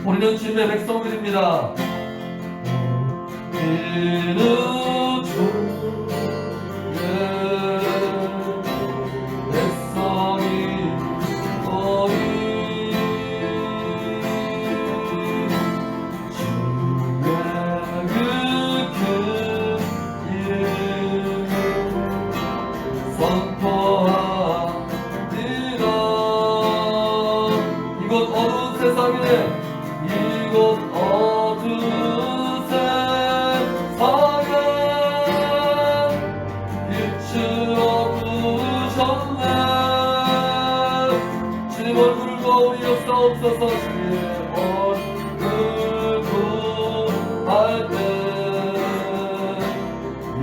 우리는 주님의 백성들입니다. 우리는 주의 백성이오니 주의 그 이름을 선포하리라. 이곳 어두운 세상에 이곳 어두운 세상에 빛으로 부으셨네. 주님 얼굴을 거울이 역사옵소서. 주의 얼굴 구할 때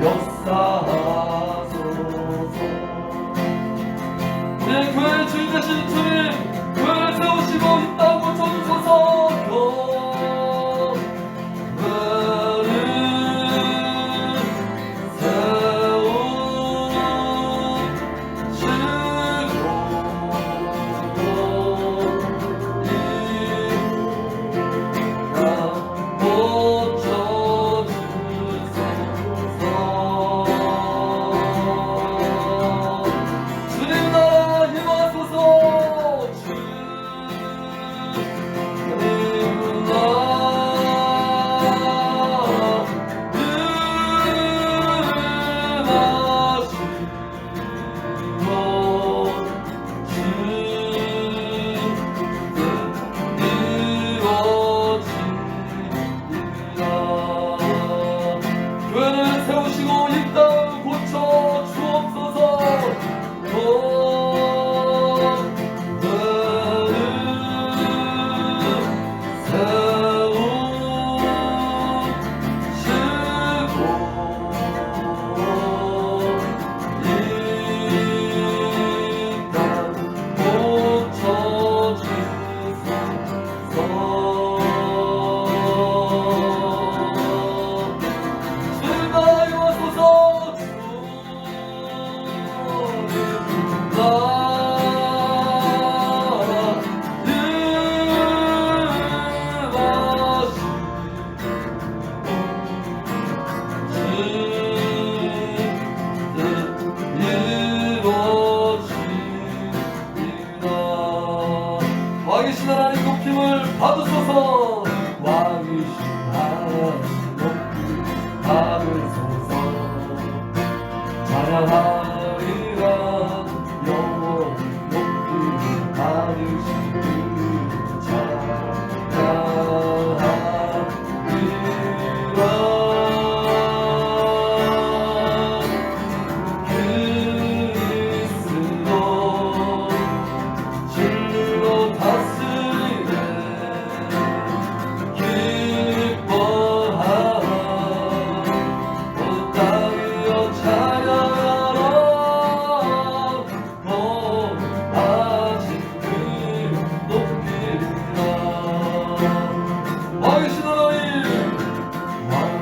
역사하소서. 우리의 교회의 주인 되신 주님, 교회를 세우시고 이 땅 고쳐주소서. 교회를 세우시고 이 땅 고쳐 주옵소서. 왕이신 하나님 높임을 받으소서. 왕이신 하나님 높임 받으소서. 찬양하리라. 영원히 높임 받으시는 찬양하리라.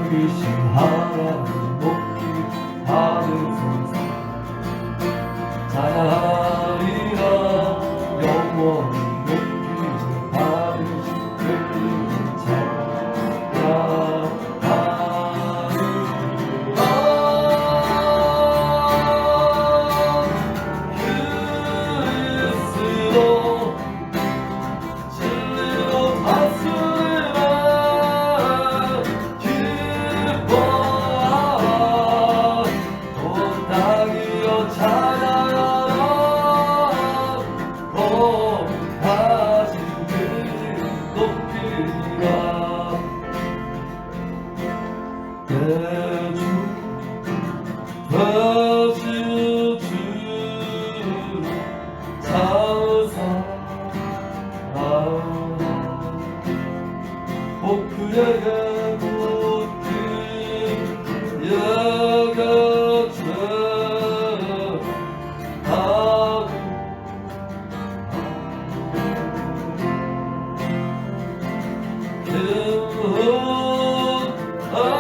왕이신 하나님 높임 받으소서. 찬양하리라. 영원히 높임 받으시는 찬양하리라. 그리스도 진리로 다스리라. 그에게 묻기 예게 죄하고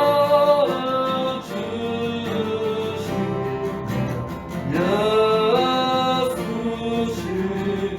기은아를 주신 예수시니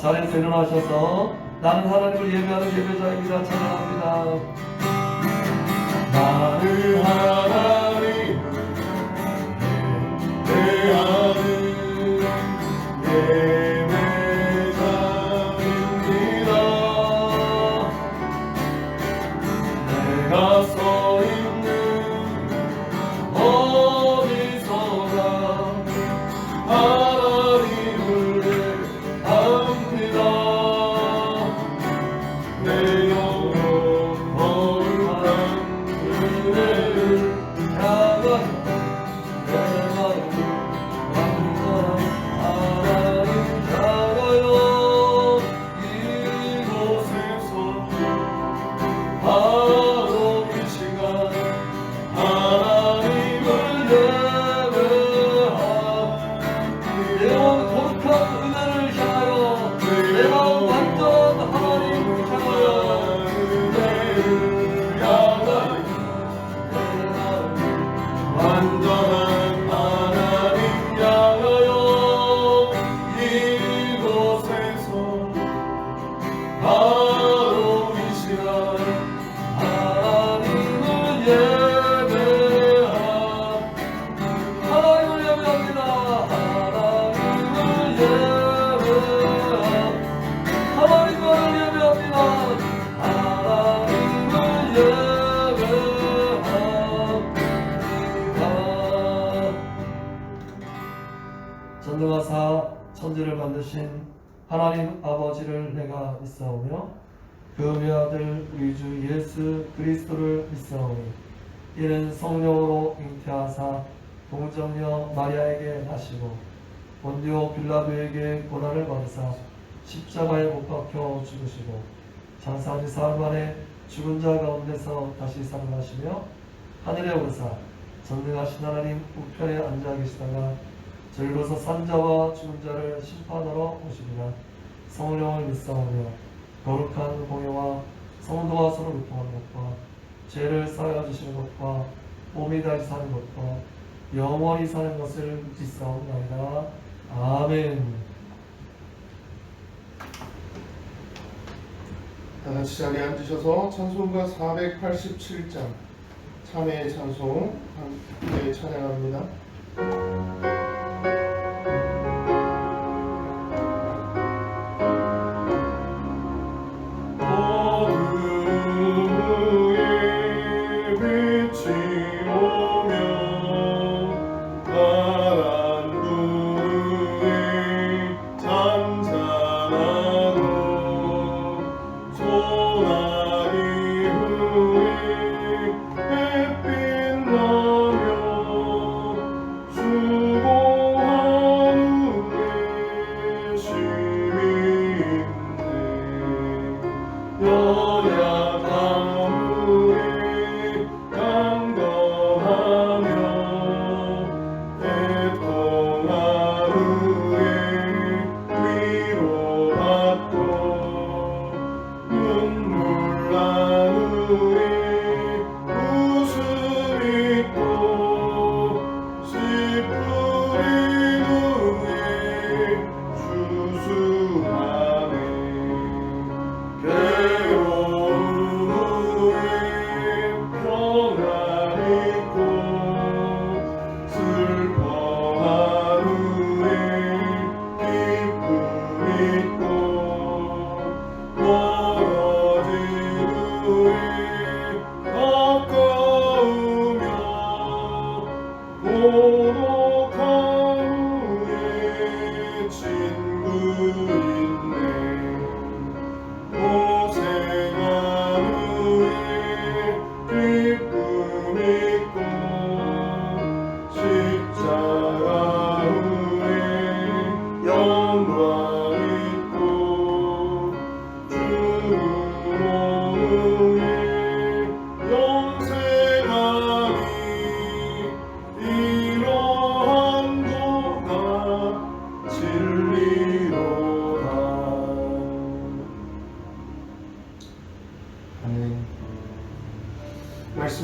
자리에서 일어나셔서 나는 하나님을 예배하는 예배자입니다. 찬양합니다. 나는 하나님을 예배하는 예배자입니다. 내가 서 있는 어디서나 하나님을 예배합니다. 내 영혼 거룩한 은혜를 향한 내 마음 완전한 하나님 향하여 이곳에서 바로 이 시간 하나님을 예배합니다. 내 마음 거룩한 은혜를 향하여 내 마음 완전한 하나님 향하여 완전한 하나님 향하여 이곳에서 바로 이 시간 하나님을 예배합니다. 하나님을 예배합니다. 하나님을 예배합니다. 하나님을 예배합니다. 하나님을 예배합니다. 전능하사 천지를 만드신 하나님 아버지를 내가 믿사오며 그 외아들 우리 주 예수 그리스도를 믿사오니 이는 성령으로 잉태하사 동정녀 마리아에게 나시고 본디오 빌라도에게 고난을 받으사 십자가에 못 박혀 죽으시고 장사한 지 사흘 만에 죽은 자 가운데서 다시 살아나시며 하늘에 오르사 전능하신 하나님 우편에 앉아 계시다가 저희로서 산자와 죽은 자를 심판하러 오시리라. 성령을 믿사오며 거룩한 공예와 성도와 서로 교통하는 것과 죄를 사하여 주시는 것과 몸이 다시 사는 것과 영원히 사는 것을 믿사옵나이다. 아멘. 다 같이 자리에 앉으셔서 찬송가 487장 참회의 찬송 함께 찬양합니다.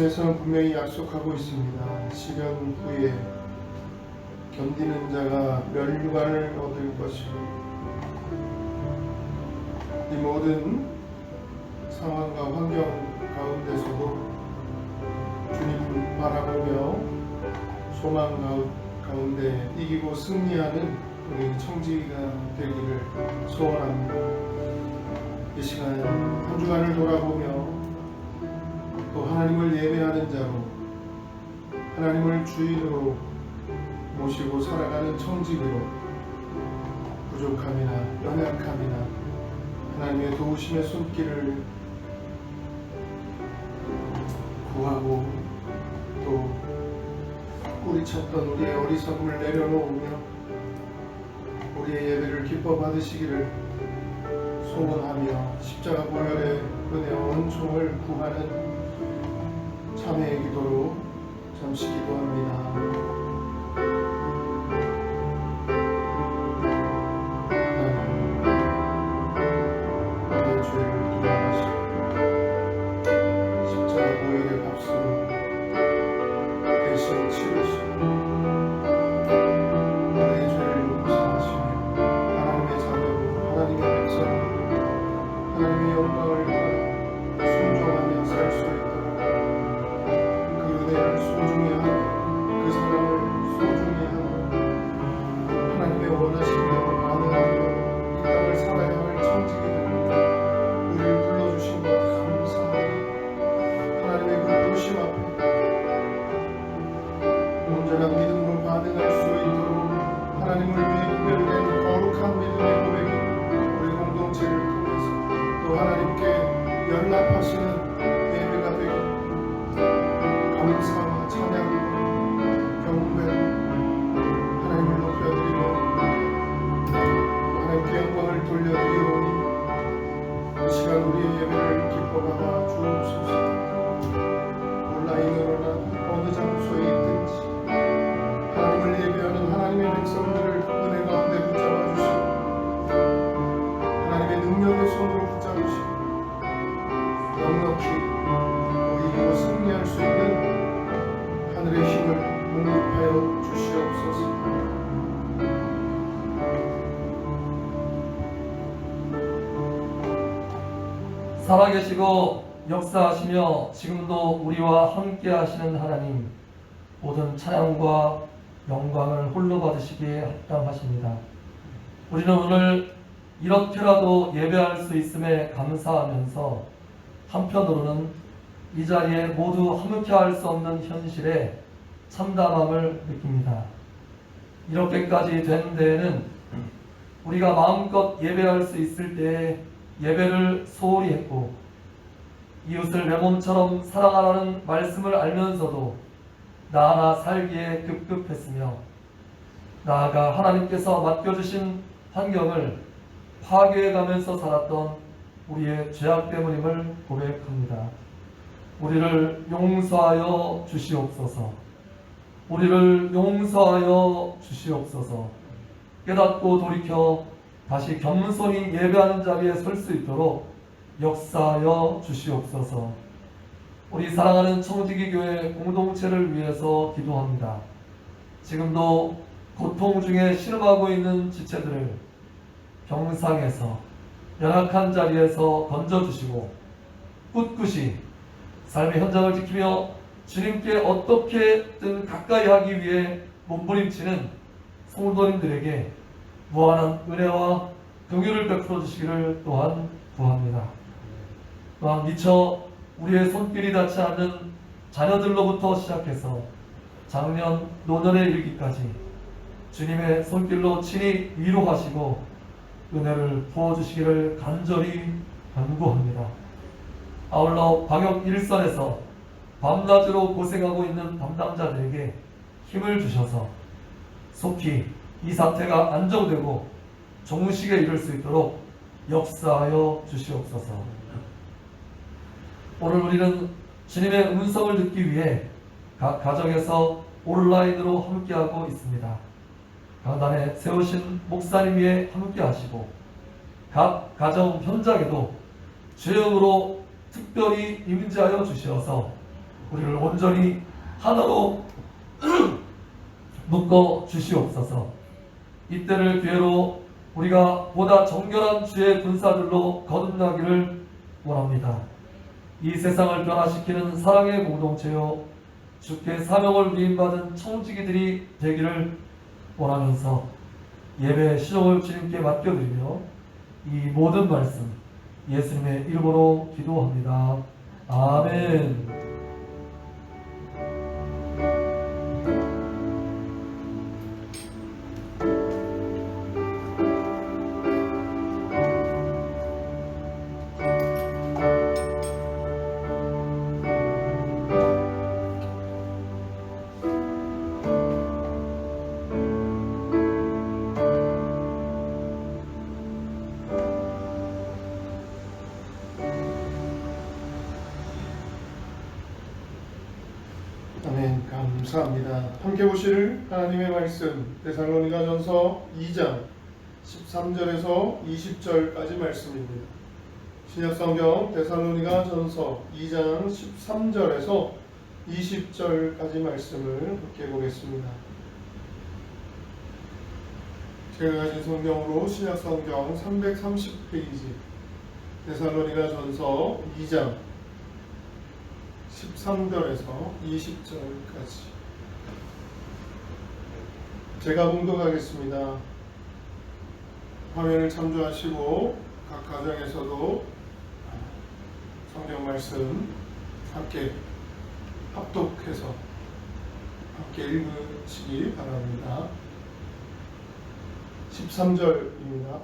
계시에서는 분명히 약속하고 있습니다. 시련 후에 견디는 자가 멸류관을 얻을 것이고, 이 모든 상황과 환경 가운데서도 주님 바라보며 소망 가운데 이기고 승리하는 우리 청지기가 되기를 소원합니다. 이 시간 한 주간을 돌아보며 또 하나님을 예배하는 자로 하나님을 주인으로 모시고 살아가는 청지기로 부족함이나 연약함이나 하나님의 도우심의 손길을 구하고 또 뿌리쳤던 우리의 어리석음을 내려놓으며 우리의 예배를 기뻐 받으시기를 소원하며 십자가 보혈의 은혜와 은총을 구하는 참회의 기도로 잠시 기도합니다. 온전한 믿음으로 반응할 수 있도록 하나님을 위해 구별된 거룩한 믿음의 고백이 우리 공동체를 통해서 또 하나님께 연락하시는 예배가 되기 감사와 찬양 경배로 하나님을 높여드리며 하나님께 영광을 돌려드리오니 이 시간 우리의 예배를 기뻐받아 주옵소서. 온라인으로나 어느 장소에 있든지 하나님을 예배하는 하나님의 백성들을 은혜 가운데 붙잡아 주시고 하나님의 능력의 손으로 붙잡으시고 넉넉히 이기고 승리할 수 있는 하늘의 힘을 공급하여 주시옵소서. 살아계시고 역사하시며 지금도 우리와 함께 하시는 하나님, 모든 찬양과 영광을 홀로 받으시기에 합당하십니다. 우리는 오늘 이렇게라도 예배할 수 있음에 감사하면서 한편으로는 이 자리에 모두 함께할 수 없는 현실에 참담함을 느낍니다. 이렇게까지 된 데에는 우리가 마음껏 예배할 수 있을 때에 예배를 소홀히 했고, 이웃을 내 몸처럼 사랑하라는 말씀을 알면서도 나 하나 살기에 급급했으며, 나아가 하나님께서 맡겨주신 환경을 파괴해가면서 살았던 우리의 죄악 때문임을 고백합니다. 우리를 용서하여 주시옵소서. 우리를 용서하여 주시옵소서. 깨닫고 돌이켜 다시 겸손히 예배하는 자리에 설 수 있도록 역사하여 주시옵소서. 우리 사랑하는 청지기 교회 공동체를 위해서 기도합니다. 지금도 고통 중에 신음하고 있는 지체들을 병상에서 연약한 자리에서 건져주시고 꿋꿋이 삶의 현장을 지키며 주님께 어떻게든 가까이 하기 위해 몸부림치는 성도님들에게 무한한 은혜와 긍휼을 베풀어 주시기를 또한 구합니다. 또한 미처 우리의 손길이 닿지 않는 자녀들로부터 시작해서 작년 노년에 이르기까지 주님의 손길로 친히 위로하시고 은혜를 부어주시기를 간절히 간구합니다. 아울러 방역 일선에서 밤낮으로 고생하고 있는 담당자들에게 힘을 주셔서 속히 이 사태가 안정되고 종식에 이를 수 있도록 역사하여 주시옵소서. 오늘 우리는 주님의 음성을 듣기 위해 각 가정에서 온라인으로 함께하고 있습니다. 강단에 세우신 목사님 위에 함께하시고 각 가정 현장에도 주영으로 특별히 임재하여 주시어서 우리를 온전히 하나로 묶어 주시옵소서. 이때를 기회로 우리가 보다 정결한 주의 군사들로 거듭나기를 원합니다. 이 세상을 변화시키는 사랑의 공동체요 주께 사명을 위임받은 청지기들이 되기를 원하면서 예배 시종을 주님께 맡겨드리며 이 모든 말씀 예수님의 이름으로 기도합니다. 아멘. 아멘. 감사합니다. 함께 보실 하나님의 말씀 데살로니가전서 2장 13절에서 20절까지 말씀입니다. 신약성경 데살로니가전서 2장 13절에서 20절까지 말씀을 함께 보겠습니다. 제가 가진 성경으로 신약성경 330페이지 데살로니가전서 2장 13절에서 20절까지 제가 봉독하겠습니다. 화면을 참조하시고 각 가정에서도 성경 말씀 함께 합독해서 함께 읽으시기 바랍니다. 13절입니다.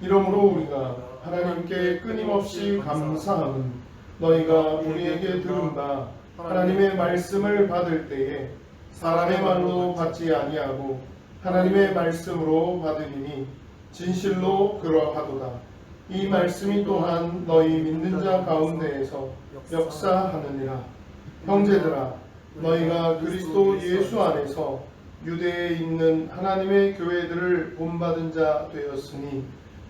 이러므로 우리가 하나님께 끊임없이 감사함은 너희가 우리에게 들은 바 하나님의 말씀을 받을 때에 사람의 말로 받지 아니하고 하나님의 말씀으로 받으리니 진실로 그러하도다. 이 말씀이 또한 너희 믿는 자 가운데에서 역사하느니라. 형제들아, 너희가 그리스도 예수 안에서 유대에 있는 하나님의 교회들을 본받은 자 되었으니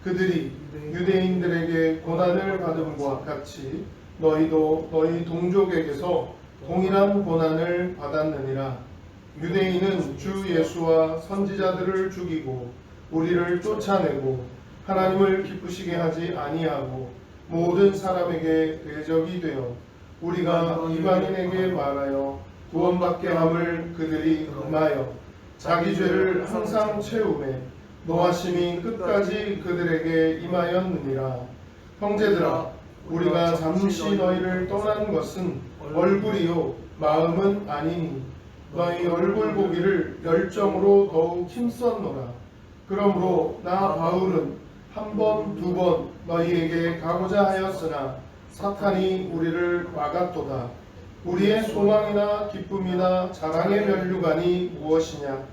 그들이 유대인들에게 고난을 받음과 같이 너희도 너희 동족에게서 동일한 고난을 받았느니라. 유대인은 주 예수와 선지자들을 죽이고 우리를 쫓아내고 하나님을 기쁘시게 하지 아니하고 모든 사람에게 대적이 되어 우리가 이방인에게 말하여 구원받게 함을 그들이 금하여 자기 죄를 항상 채우매 노하심이 끝까지 그들에게 임하였느니라. 형제들아, 우리가 잠시 너희를 떠난 것은 얼굴이요 마음은 아니니 너희 얼굴 보기를 열정으로 더욱 힘썼노라. 그러므로 나 바울은 한 번, 두 번 너희에게 가고자 하였으나 사탄이 우리를 막았도다. 우리의 소망이나 기쁨이나 자랑의 면류관이 무엇이냐?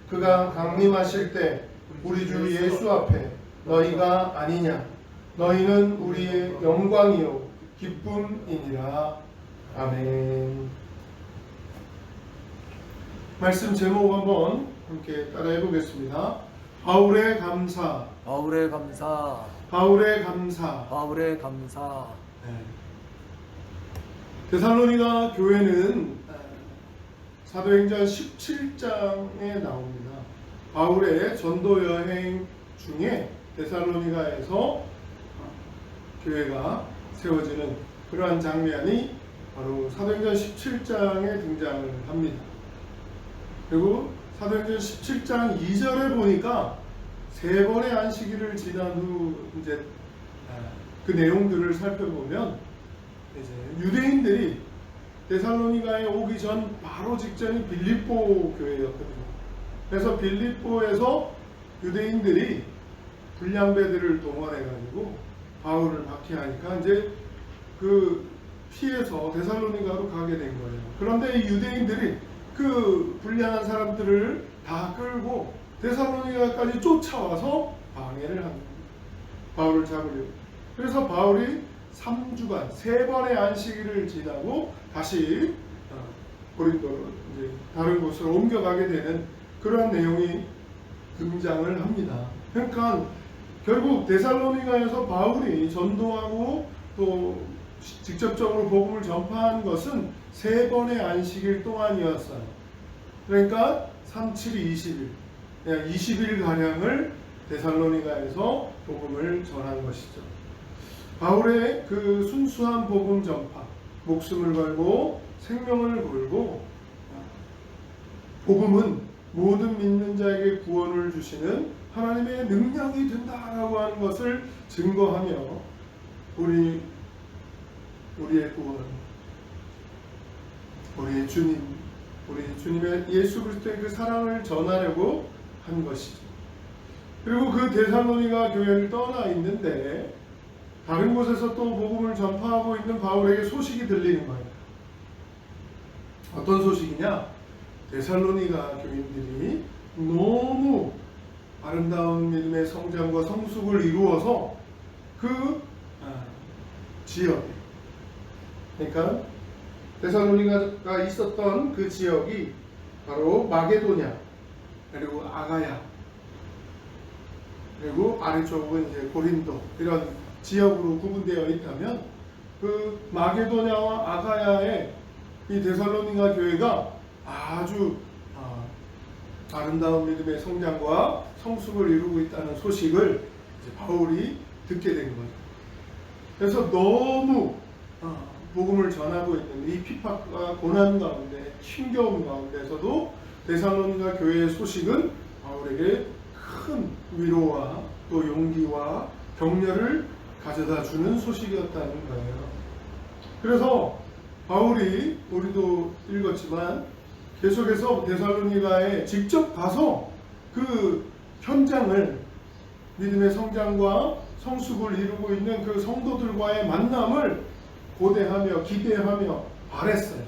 그가 강림하실 때 우리 주 예수 앞에 너희가 아니냐? 너희는 우리의 영광이요 기쁨이니라. 아멘. 말씀 제목 한번 함께 따라해 보겠습니다. 바울의 감사. 바울의 감사. 바울의 감사. 바울의 감사. 데살로니가 교회는 사도행전 17장에 나옵니다. 바울의 전도 여행 중에 데살로니가에서 교회가 세워지는 그러한 장면이 바로 사도행전 17장에 등장을 합니다. 그리고 사도행전 17장 2절에 보니까 세 번의 안식일을 지난 후 이제 그 내용들을 살펴보면 이제 유대인들이 데살로니가에 오기 전 바로 직전이 빌립보 교회였거든요. 그래서 빌립보에서 유대인들이 불량배들을 동원해가지고 바울을 박해하니까 이제 그 피해서 데살로니가로 가게 된 거예요. 그런데 이 유대인들이 그 불량한 사람들을 다 끌고 데살로니가까지 쫓아와서 방해를 합니다. 바울을 잡으려고. 그래서 바울이 3주간 3번의 안식일을 지나고 다시 고린도로 이제 다른 곳으로 옮겨가게 되는 그런 내용이 등장을 합니다. 그러니까 결국 데살로니가에서 바울이 전도하고 또 직접적으로 복음을 전파한 것은 3번의 안식일 동안이었어요. 그러니까 3, 7, 20일, 20일 가량을 데살로니가에서 복음을 전한 것이죠. 바울의 그 순수한 복음 전파, 목숨을 걸고 생명을 걸고, 복음은 모든 믿는 자에게 구원을 주시는 하나님의 능력이 된다라고 하는 것을 증거하며 우리의 구원, 우리의 주님, 우리 주님의 예수 그리스도의 그 사랑을 전하려고 한 것이죠. 그리고 그 데살로니가 교회를 떠나 있는데 다른 곳에서 또 복음을 전파하고 있는 바울에게 소식이 들리는 거예요. 어떤 소식이냐? 데살로니가 교인들이 너무 아름다운 믿음의 성장과 성숙을 이루어서 그 지역에, 그러니까 데살로니가가 있었던 그 지역이 바로 마게도냐, 그리고 아가야, 그리고 아래쪽은 이제 고린도, 이런 지역으로 구분되어 있다면 그 마게도냐와 아가야의 이 데살로니가 교회가 아주 아름다운 믿음의 성장과 성숙을 이루고 있다는 소식을 이제 바울이 듣게 된 거죠. 그래서 너무 복음을 전하고 있는 이 핍박과 고난 가운데, 힘겨움 가운데서도 데살로니가 교회의 소식은 바울에게 큰 위로와 또 용기와 격려를 가져다 주는 소식이었다는 거예요. 그래서 바울이, 우리도 읽었지만 계속해서 데살로니가에 직접 가서 그 현장을, 믿음의 성장과 성숙을 이루고 있는 그 성도들과의 만남을 고대하며 기대하며 바랬어요.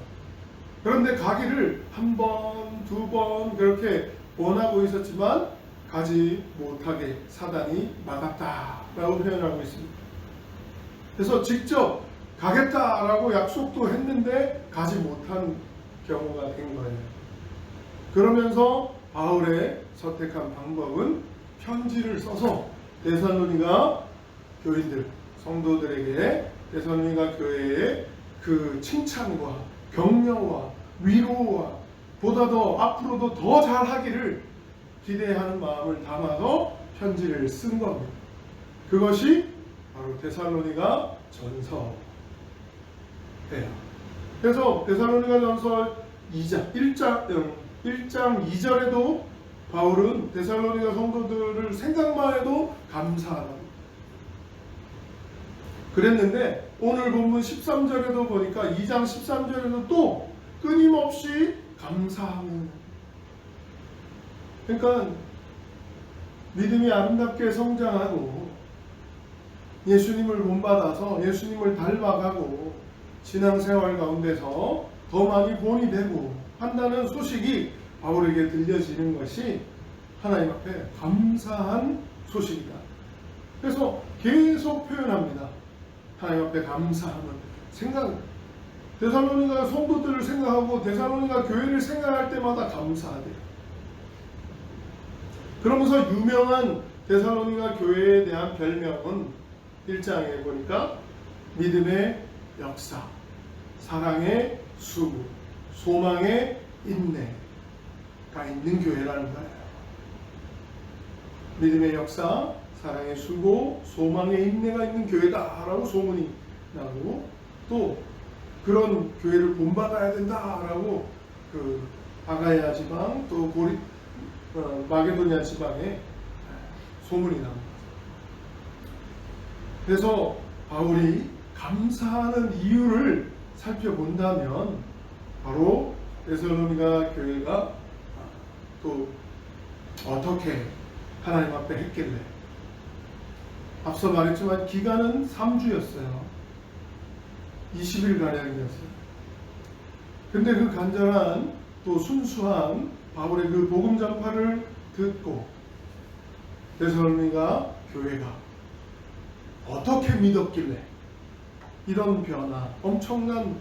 그런데 가기를 한 번, 2번 그렇게 원하고 있었지만 가지 못하게 사단이 막았다라고 표현하고 있습니다. 그래서 직접 가겠다라고 약속도 했는데 가지 못한 경우가 된 거예요. 그러면서 바울의 선택한 방법은 편지를 써서 데살로니가 교인들, 성도들에게 데살로니가 교회의 그 칭찬과 격려와 위로와 보다 더 앞으로도 더 잘하기를 기대하는 마음을 담아서 편지를 쓴 겁니다. 그것이 바로 데살로니가 전서예요. 그래서 데살로니가 전서 1장 2절에도 바울은 데살로니가 성도들을 생각만 해도 감사하다 그랬는데, 오늘 본문 13절에도 보니까 2장 13절에도 또 끊임없이 감사하는, 그러니까 믿음이 아름답게 성장하고 예수님을 본받아서 예수님을 닮아가고 신앙생활 가운데서 더 많이 본이 되고 한다는 소식이 바울에게 들려지는 것이 하나님 앞에 감사한 소식이다. 그래서 계속 표현합니다. 하나님 앞에 감사함을 데살로니가 성도들을 생각하고 데살로니가 교회를 생각할 때마다 감사하대요. 그러면서 유명한 데살로니가 교회에 대한 별명은 1장에 보니까 믿음의 역사, 사랑의 수고, 소망의 인내가 있는 교회라는 거예요. 믿음의 역사, 사랑의 수고, 소망의 인내가 있는 교회다라고 소문이 나고, 또 그런 교회를 본받아야 된다라고 그 아가야 지방, 또 마게도냐 지방에 소문이 납니다. 그래서 바울이 감사하는 이유를 살펴본다면 바로 데살로니가 교회가 또 어떻게 하나님 앞에 했길래, 앞서 말했지만 기간은 3주였어요. 20일 가량이었어요. 근데 그 간절한 또 순수한 바울의 그 복음 전파를 듣고 데살로니가 교회가 어떻게 믿었길래 이런 변화, 엄청난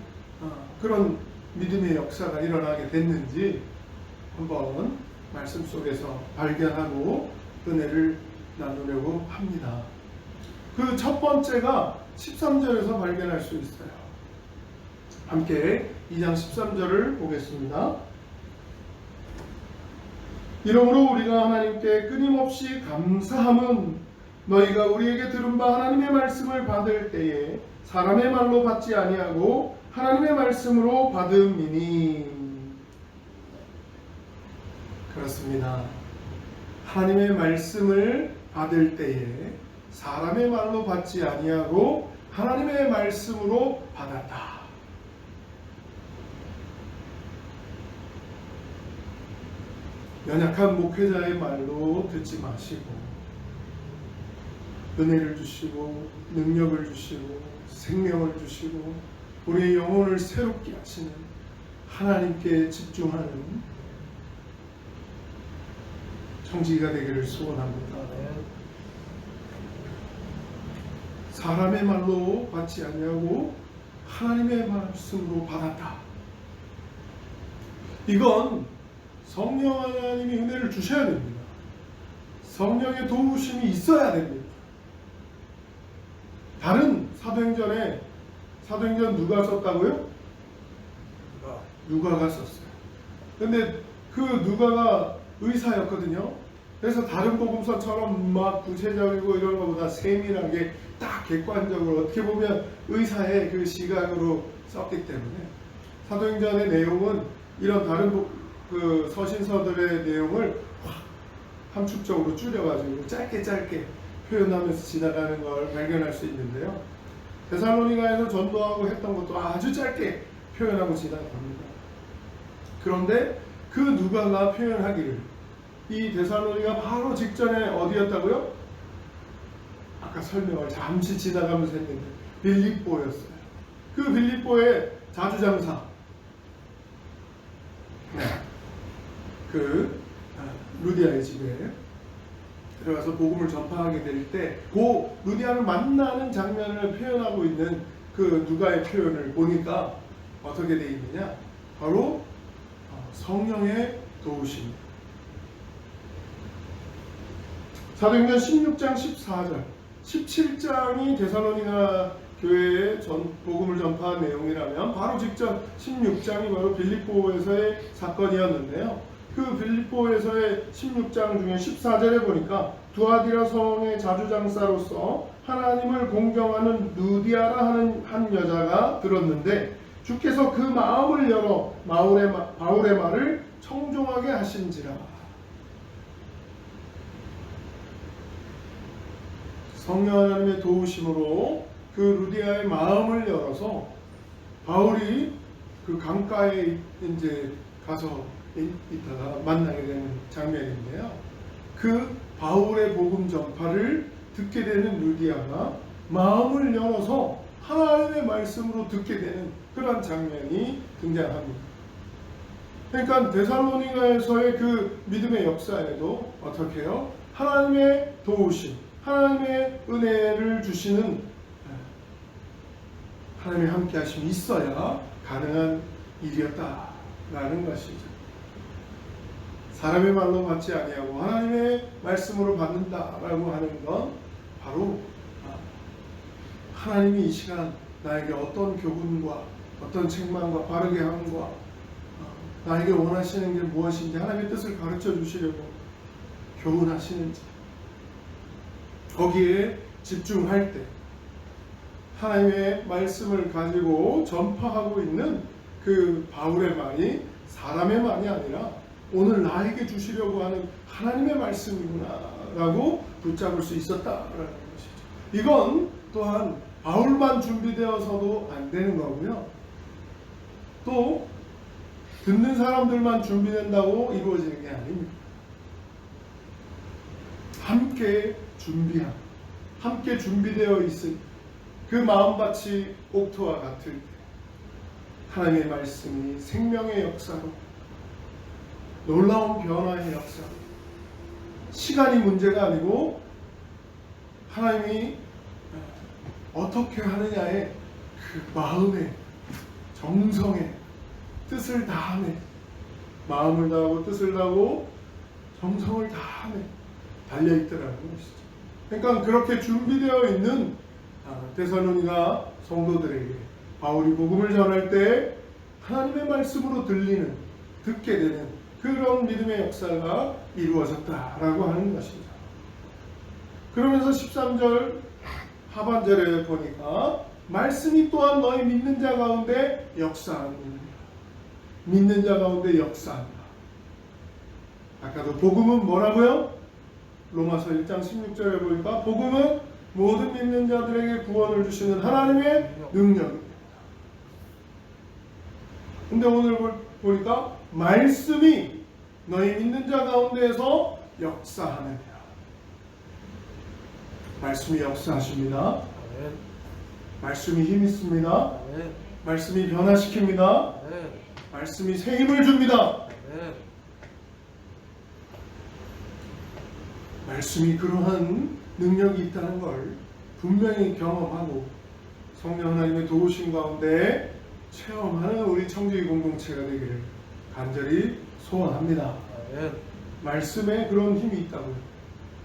그런 믿음의 역사가 일어나게 됐는지 한번 말씀 속에서 발견하고 은혜를 나누려고 합니다. 그 첫 번째가 13절에서 발견할 수 있어요. 함께 2장 13절을 보겠습니다. 이러므로 우리가 하나님께 끊임없이 감사함은 너희가 우리에게 들은 바 하나님의 말씀을 받을 때에 사람의 말로 받지 아니하고 하나님의 말씀으로 받음이니. 그렇습니다. 하나님의 말씀을 받을 때에 사람의 말로 받지 아니하고 하나님의 말씀으로 받았다. 연약한 목회자의 말로 듣지 마시고 은혜를 주시고 능력을 주시고 생명을 주시고 우리의 영혼을 새롭게 하시는 하나님께 집중하는 청지기가 되기를 소원합니다. 사람의 말로 받지 아니하고 하나님의 말씀으로 받았다. 이건 성령 하나님이 은혜를 주셔야 됩니다. 성령의 도우심이 있어야 됩니다. 다른 사도행전 누가 썼다고요? 누가가 썼어요. 근데 그 누가가 의사였거든요. 그래서 다른 복음서처럼 막 구체적이고 이런 것보다 세밀하게 딱 객관적으로 어떻게 보면 의사의 그 시각으로 썼기 때문에 사도행전의 내용은 이런 다른 그 서신서들의 내용을 함축적으로 줄여가지고 짧게 표현하면서 지나가는 걸 발견할 수 있는데요. 데살로니가에서 전도하고 했던 것도 아주 짧게 표현하고 지나갑니다. 그런데 그 누가가 표현하기를 이 데살로니가 바로 직전에 어디였다고요? 아까 설명을 잠시 지나가면서 했는데 빌립보였어요. 그 빌립보의 자주장사 그 루디아의 집에 들어가서 복음을 전파하게 될 때 그 루디아를 만나는 장면을 표현하고 있는 그 누가의 표현을 보니까 어떻게 돼 있느냐? 바로 성령의 도우심. 사도행전 16장 14절 17장이 데살로니가 교회의 복음을 전파한 내용이라면 바로 직전 16장이 바로 빌립보에서의 사건이었는데요. 그 빌립보에서의 16장 중에 14절에 보니까 두아디라 성의 자주장사로서 하나님을 공경하는 루디아라 하는 한 여자가 들었는데 주께서 그 마음을 열어 바울의 말을 청종하게 하신지라. 성령 하나님의 도우심으로 그 루디아의 마음을 열어서 바울이 그 강가에 이제 가서 있다가 만나게 되는 장면인데요. 그 바울의 복음 전파를 듣게 되는 루디아가 마음을 열어서 하나님의 말씀으로 듣게 되는 그런 장면이 등장합니다. 그러니까 데살로니가에서의 그 믿음의 역사에도 어떻게 해요? 하나님의 도우심, 하나님의 은혜를 주시는 하나님의 함께하심이 있어야 가능한 일이었다라는 것이죠. 사람의 말로 받지 아니하고 하나님의 말씀으로 받는다라고 하는 건 바로 하나님이 이 시간 나에게 어떤 교훈과 어떤 책망과 바르게 함과 나에게 원하시는 게 무엇인지 하나님의 뜻을 가르쳐 주시려고 교훈하시는지 거기에 집중할 때 하나님의 말씀을 가지고 전파하고 있는 그 바울의 말이 사람의 말이 아니라 오늘 나에게 주시려고 하는 하나님의 말씀이구나 라고 붙잡을 수 있었다라는 것이죠. 이건 또한 바울만 준비되어서도 안 되는 거고요. 또 듣는 사람들만 준비된다고 이루어지는 게 아닙니다. 함께 준비한, 함께 준비되어 있을 그 마음밭이 옥토와 같을 때 하나님의 말씀이 생명의 역사로 놀라운 변화의 역사로 시간이 문제가 아니고 하나님이 어떻게 하느냐의 그 마음의 정성의 뜻을 다하네 마음을 다하고 뜻을 다하고 정성을 다하네 달려있더라는 것이죠. 그러니까 그렇게 준비되어 있는 데살로니가 성도들에게 바울이 복음을 전할 때 하나님의 말씀으로 듣게 되는 그런 믿음의 역사가 이루어졌다라고 하는 것입니다. 그러면서 13절 하반절에 보니까 말씀이 또한 너희 믿는 자 가운데 역사하느니라. 믿는 자 가운데 역사한다. 아까도 복음은 뭐라고요? 로마서 1장 16절에 보니까 복음은 모든 믿는 자들에게 구원을 주시는 하나님의 능력입니다. 근데 오늘 보니까 말씀이 너희 믿는 자 가운데에서 역사하느니라. 말씀이 역사하십니다. 말씀이 힘 있습니다. 말씀이 변화시킵니다. 말씀이 새 힘을 줍니다. 말씀이 그러한 능력이 있다는 걸 분명히 경험하고 성령 하나님의 도우심 가운데 체험하는 우리 청지기 공동체가 되기를 간절히 소원합니다. 말씀에 그런 힘이 있다고요.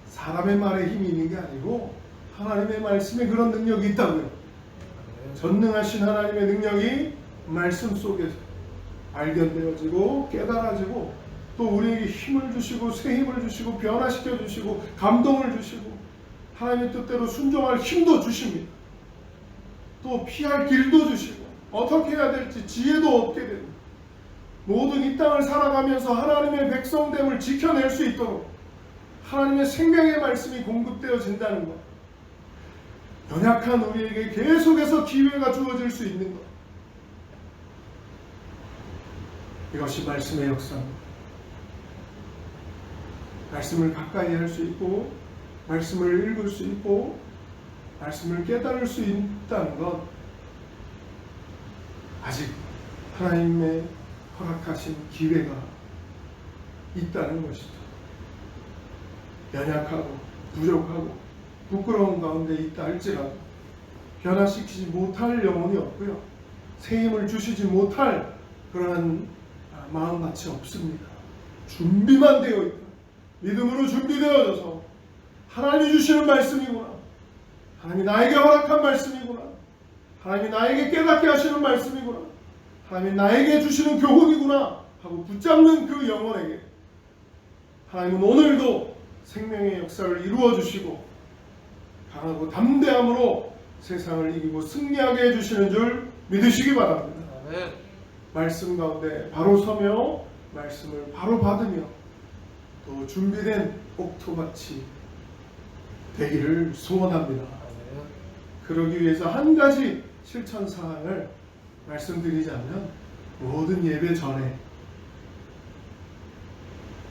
사람의 말에 힘이 있는 게 아니고 하나님의 말씀에 그런 능력이 있다고요. 전능하신 하나님의 능력이 말씀 속에서 발견되어지고 깨달아지고 또 우리에게 힘을 주시고 새 힘을 주시고 변화시켜 주시고 감동을 주시고 하나님의 뜻대로 순종할 힘도 주십니다. 또 피할 길도 주시고 어떻게 해야 될지 지혜도 얻게 됩니다. 모든 이 땅을 살아가면서 하나님의 백성됨을 지켜낼 수 있도록 하나님의 생명의 말씀이 공급되어진다는 것, 연약한 우리에게 계속해서 기회가 주어질 수 있는 것, 이것이 말씀의 역사입니다. 말씀을 가까이 할 수 있고 말씀을 읽을 수 있고 말씀을 깨달을 수 있다는 것, 아직 하나님의 허락하신 기회가 있다는 것이죠. 연약하고 부족하고 부끄러운 가운데 있다 할지라도 변화시키지 못할 영혼이 없고요, 새 힘을 주시지 못할 그러한 마음밭이 없습니다. 준비만 되어 있다. 믿음으로 준비되어져서 하나님이 주시는 말씀이구나, 하나님이 나에게 허락한 말씀이구나, 하나님이 나에게 깨닫게 하시는 말씀이구나, 하나님이 나에게 주시는 교훈이구나 하고 붙잡는 그 영혼에게 하나님은 오늘도 생명의 역사를 이루어 주시고 강하고 담대함으로 세상을 이기고 승리하게 해주시는 줄 믿으시기 바랍니다. 아멘. 말씀 가운데 바로 서며 말씀을 바로 받으며 또 준비된 옥토같이 되기를 소원합니다. 아멘. 그러기 위해서 한 가지 실천 사항을 말씀드리자면, 모든 예배 전에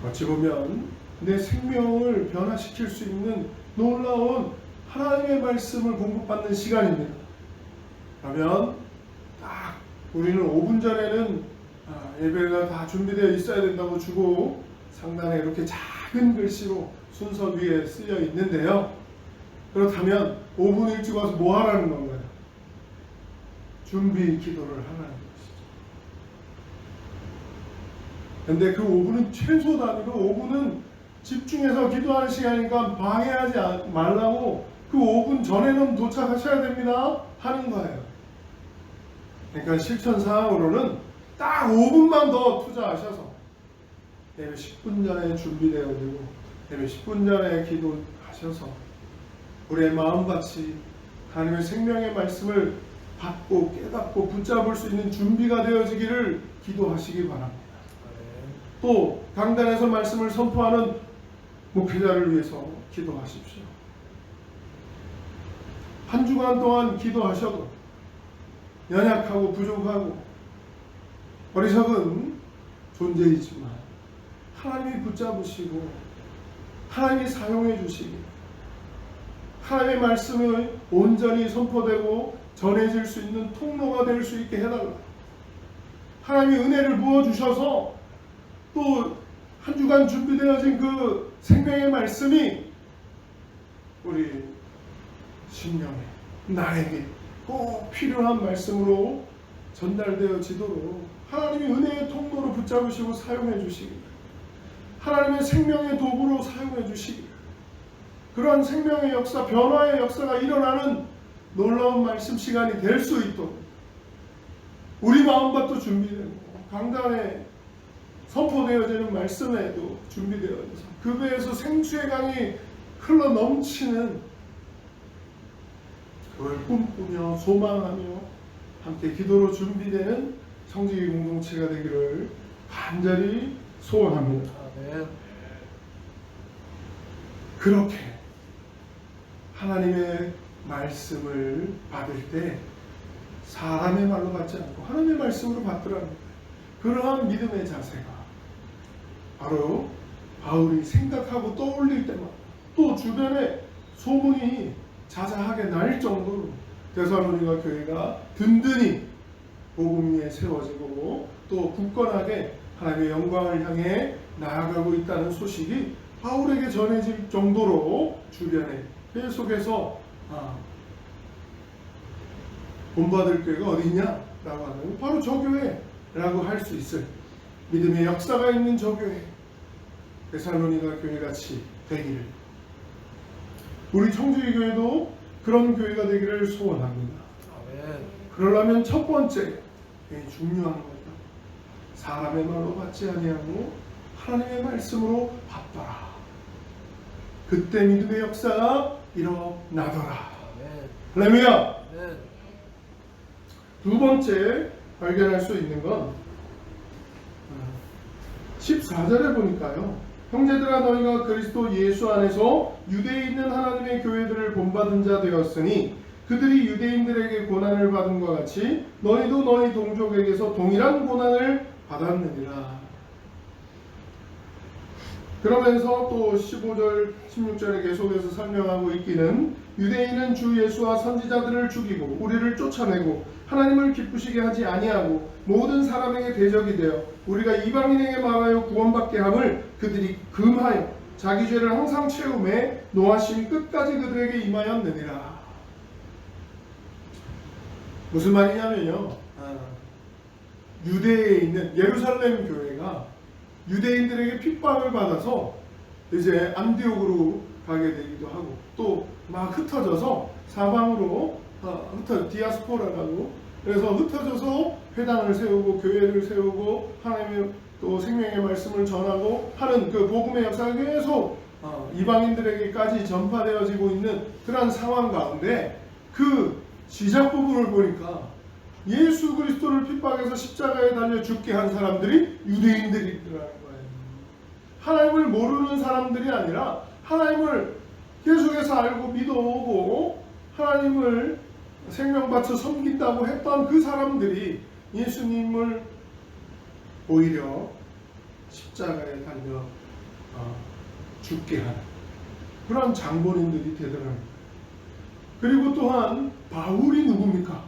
어찌 보면 내 생명을 변화시킬 수 있는 놀라운 하나님의 말씀을 공급받는 시간입니다. 그러면 딱 우리는 5분 전에는 예배가 다 준비되어 있어야 된다고 주고 상단에 이렇게 작은 글씨로 순서 위에 쓰여 있는데요. 그렇다면 5분 일찍 와서 뭐 하라는 건가요? 준비 기도를 하라는 것이죠. 그런데 그 5분은 최소 단위로 5분은 집중해서 기도하는 시간이니까 방해하지 말라고 그 5분 전에는 도착하셔야 됩니다 하는 거예요. 그러니까 실천 사항으로는 딱 5분만 더 투자하셔서 예배 10분 전에 준비되어지고 예배 10분 전에 기도하셔서 우리의 마음같이 하나님의 생명의 말씀을 받고 깨닫고 붙잡을 수 있는 준비가 되어지기를 기도하시기 바랍니다. 또 강단에서 말씀을 선포하는 목회자를 위해서 기도하십시오. 한 주간 동안 기도하셔도 연약하고 부족하고 어리석은 존재이지만 하나님이 붙잡으시고 하나님이 사용해 주시고 하나님의 말씀을 온전히 선포되고 전해질 수 있는 통로가 될 수 있게 해달라. 하나님이 은혜를 부어주셔서 또 한 주간 준비되어진 그 생명의 말씀이 우리 심령에 나에게 꼭 필요한 말씀으로 전달되어지도록 하나님이 은혜의 통로로 붙잡으시고 사용해 주시기, 하나님의 생명의 도구로 사용해 주시기, 그러한 생명의 역사, 변화의 역사가 일어나는 놀라운 말씀 시간이 될 수 있도록 우리 마음밭도 준비되고 강단에 선포되어지는 말씀에도 준비되어져서 그 배에서 생수의 강이 흘러 넘치는 그걸 꿈꾸며 소망하며 함께 기도로 준비되는 성지기 공동체가 되기를 간절히 소원합니다. 아멘. 그렇게 하나님의 말씀을 받을 때 사람의 말로 받지 않고 하나님의 말씀으로 받더라는 그러한 믿음의 자세가 바로 바울이 생각하고 떠올릴 때마다 또 주변에 소문이 자자하게 날 정도로 데살로니가 교회가 든든히 복음 위에 세워지고 또 굳건하게 하나님의 영광을 향해 나아가고 있다는 소식이 바울에게 전해질 정도로 주변에 계속해서 본받을 교회가 어디 있냐라고 하면 바로 저 교회라고 할 수 있을 믿음의 역사가 있는 저 교회 데살로니가 교회같이 되기를 우리 청주의 교회도 그런 교회가 되기를 소원합니다. 아멘. 그러려면 첫 번째 중요한 것은 사람의 말로 받지 아니하고 하나님의 말씀으로 받더라. 그때 믿음의 역사가 일어나더라. 할렐루야. 두 번째 발견할 수 있는 건 14절에 보니까요. 형제들아 너희가 그리스도 예수 안에서 유대에 있는 하나님의 교회들을 본받은 자 되었으니 그들이 유대인들에게 고난을 받은 것 같이 너희도 너희 동족에게서 동일한 고난을 받았느니라. 그러면서 또 15절 16절에 계속해서 설명하고 있기는 유대인은 주 예수와 선지자들을 죽이고 우리를 쫓아내고 하나님을 기쁘시게 하지 아니하고 모든 사람에게 대적이 되어 우리가 이방인에게 말하여 구원받게 함을 그들이 금하여 자기 죄를 항상 채우매 노하심이 끝까지 그들에게 임하였느니라. 무슨 말이냐면요, 유대에 있는 예루살렘 교회가 유대인들에게 핍박을 받아서 이제 안디옥으로 가게 되기도 하고 또 막 흩어져서 사방으로 디아스포라라고 그래서 흩어져서 회당을 세우고 교회를 세우고 하나님의 또 생명의 말씀을 전하고 하는 그 복음의 역사가 계속 이방인들에게까지 전파되어지고 있는 그런 상황 가운데 그 시작 부분을 보니까 예수 그리스도를 핍박해서 십자가에 달려 죽게 한 사람들이 유대인들이라는 거예요. 하나님을 모르는 사람들이 아니라 하나님을 계속해서 알고 믿어오고 하나님을 생명 바쳐 섬긴다고 했던 그 사람들이 예수님을 오히려 십자가에 달려 죽게 하는 그런 장본인들이 되더랍니다. 그리고 또한 바울이 누굽니까?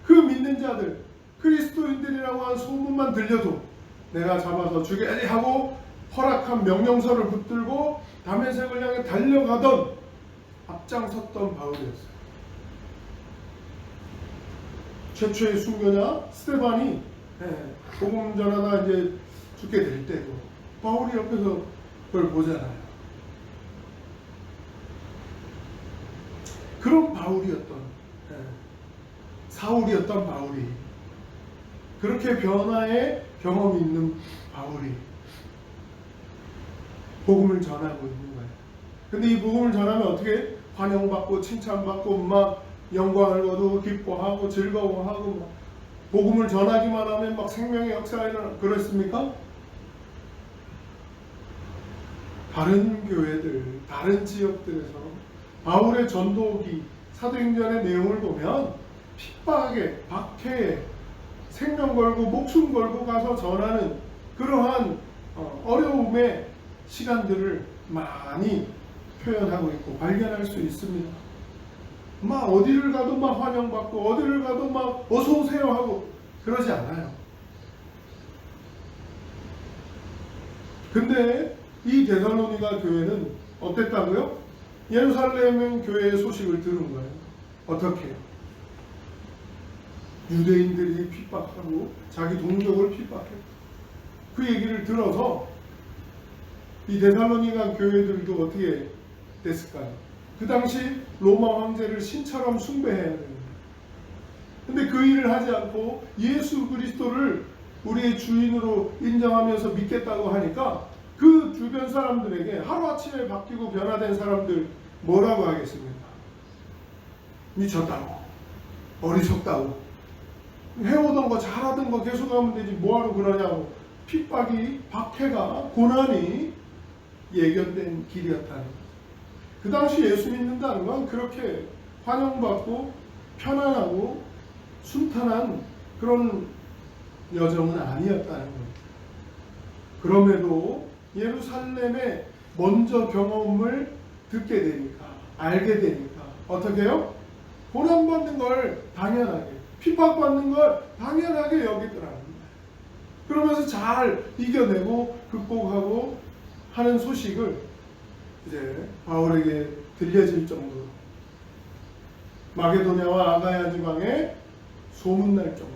그 믿는 자들 그리스도인들이라고 한 소문만 들려도 내가 잡아서 죽여야지 하고 허락한 명령서를 붙들고 다메섹을 향해 달려가던 앞장섰던 바울이었어요. 최초의 순교자 스데반이 복음 전하다 이제 죽게 될 때도 바울이 옆에서 그걸 보잖아요. 그런 바울이었던 사울이었던 바울이 그렇게 변화의 경험이 있는 바울이 복음을 전하고 있는 거예요. 근데 이 복음을 전하면 어떻게 환영받고 칭찬받고 막 영광을 거두고 기뻐하고 즐거워하고 막 복음을 전하기만 하면 막 생명의 역사가 일어나 그렇습니까? 다른 교회들, 다른 지역들에서 바울의 전도기 사도행전의 내용을 보면 핍박에, 박해에 생명 걸고 목숨 걸고 가서 전하는 그러한 어려움의 시간들을 많이 표현하고 있고 발견할 수 있습니다. 막 어디를 가도 막 환영받고 어디를 가도 막 어서 오세요 하고 그러지 않아요. 근데 이 데살로니가 교회는 어땠다고요? 예루살렘 교회의 소식을 들은 거예요. 어떻게? 유대인들이 핍박하고 자기 동족을 핍박했고 그 얘기를 들어서 이 데살로니가 교회들도 어떻게 됐을까요? 그 당시 로마 황제를 신처럼 숭배해야 됩니다. 근데 그 일을 하지 않고 예수 그리스도를 우리의 주인으로 인정하면서 믿겠다고 하니까 그 주변 사람들에게 하루아침에 바뀌고 변화된 사람들 뭐라고 하겠습니까? 미쳤다고, 어리석다고, 해오던 거 잘하던 거 계속하면 되지 뭐하러 그러냐고, 핍박이, 박해가, 고난이 예견된 길이었다는 거죠. 그 당시 예수 믿는다는 건 그렇게 환영받고 편안하고 순탄한 그런 여정은 아니었다는 거예요. 그럼에도 예루살렘에 먼저 경험을 듣게 되니까, 알게 되니까 어떻게 해요? 고난받는 걸 당연하게, 핍박받는 걸 당연하게 여기더랍니다. 그러면서 잘 이겨내고 극복하고 하는 소식을 이제 바울에게 들려질 정도로, 마게도냐와 아가야 지방에 소문날 정도로,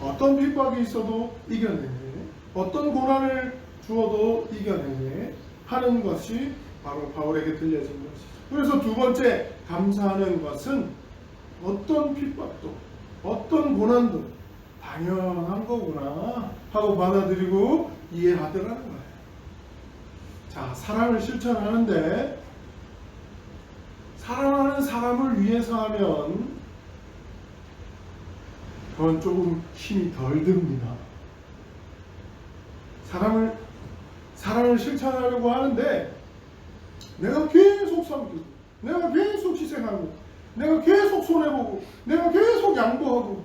어떤 핍박이 있어도 이겨내네, 어떤 고난을 주어도 이겨내네 하는 것이 바로 바울에게 들려진 것이죠. 그래서 두 번째 감사하는 것은 어떤 핍박도 어떤 고난도 당연한 거구나 하고 받아들이고 이해하더라는 거예요. 자, 사랑을 실천하는데 사랑하는 사람을 위해서 하면 그건 조금 힘이 덜 듭니다. 사랑을 실천하려고 하는데 내가 계속 섬기고, 내가 계속 희생하고, 내가 계속 손해보고, 내가 계속 양보하고,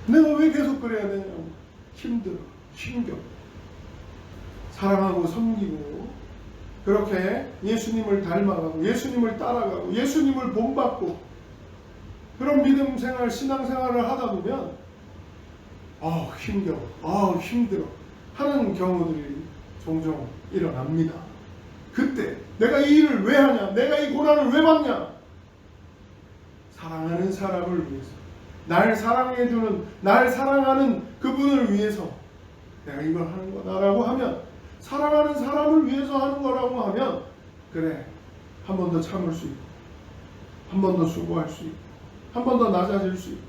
내가 왜 계속 그래야 되냐고 힘들어, 힘겨. 사랑하고 섬기고 그렇게 예수님을 닮아가고 예수님을 따라가고 예수님을 본받고 그런 믿음 생활, 신앙 생활을 하다 보면 힘겨워, 힘들어 하는 경우들이 종종 일어납니다. 그때 내가 이 일을 왜 하냐? 내가 이 고난을 왜 받냐? 사랑하는 사람을 위해서, 날 사랑해주는, 날 사랑하는 그분을 위해서 내가 이걸 하는 거다라고 하면, 사랑하는 사람을 위해서 하는 거라고 하면, 그래, 한 번 더 참을 수 있고, 한 번 더 수고할 수 있고, 한 번 더 낮아질 수 있고,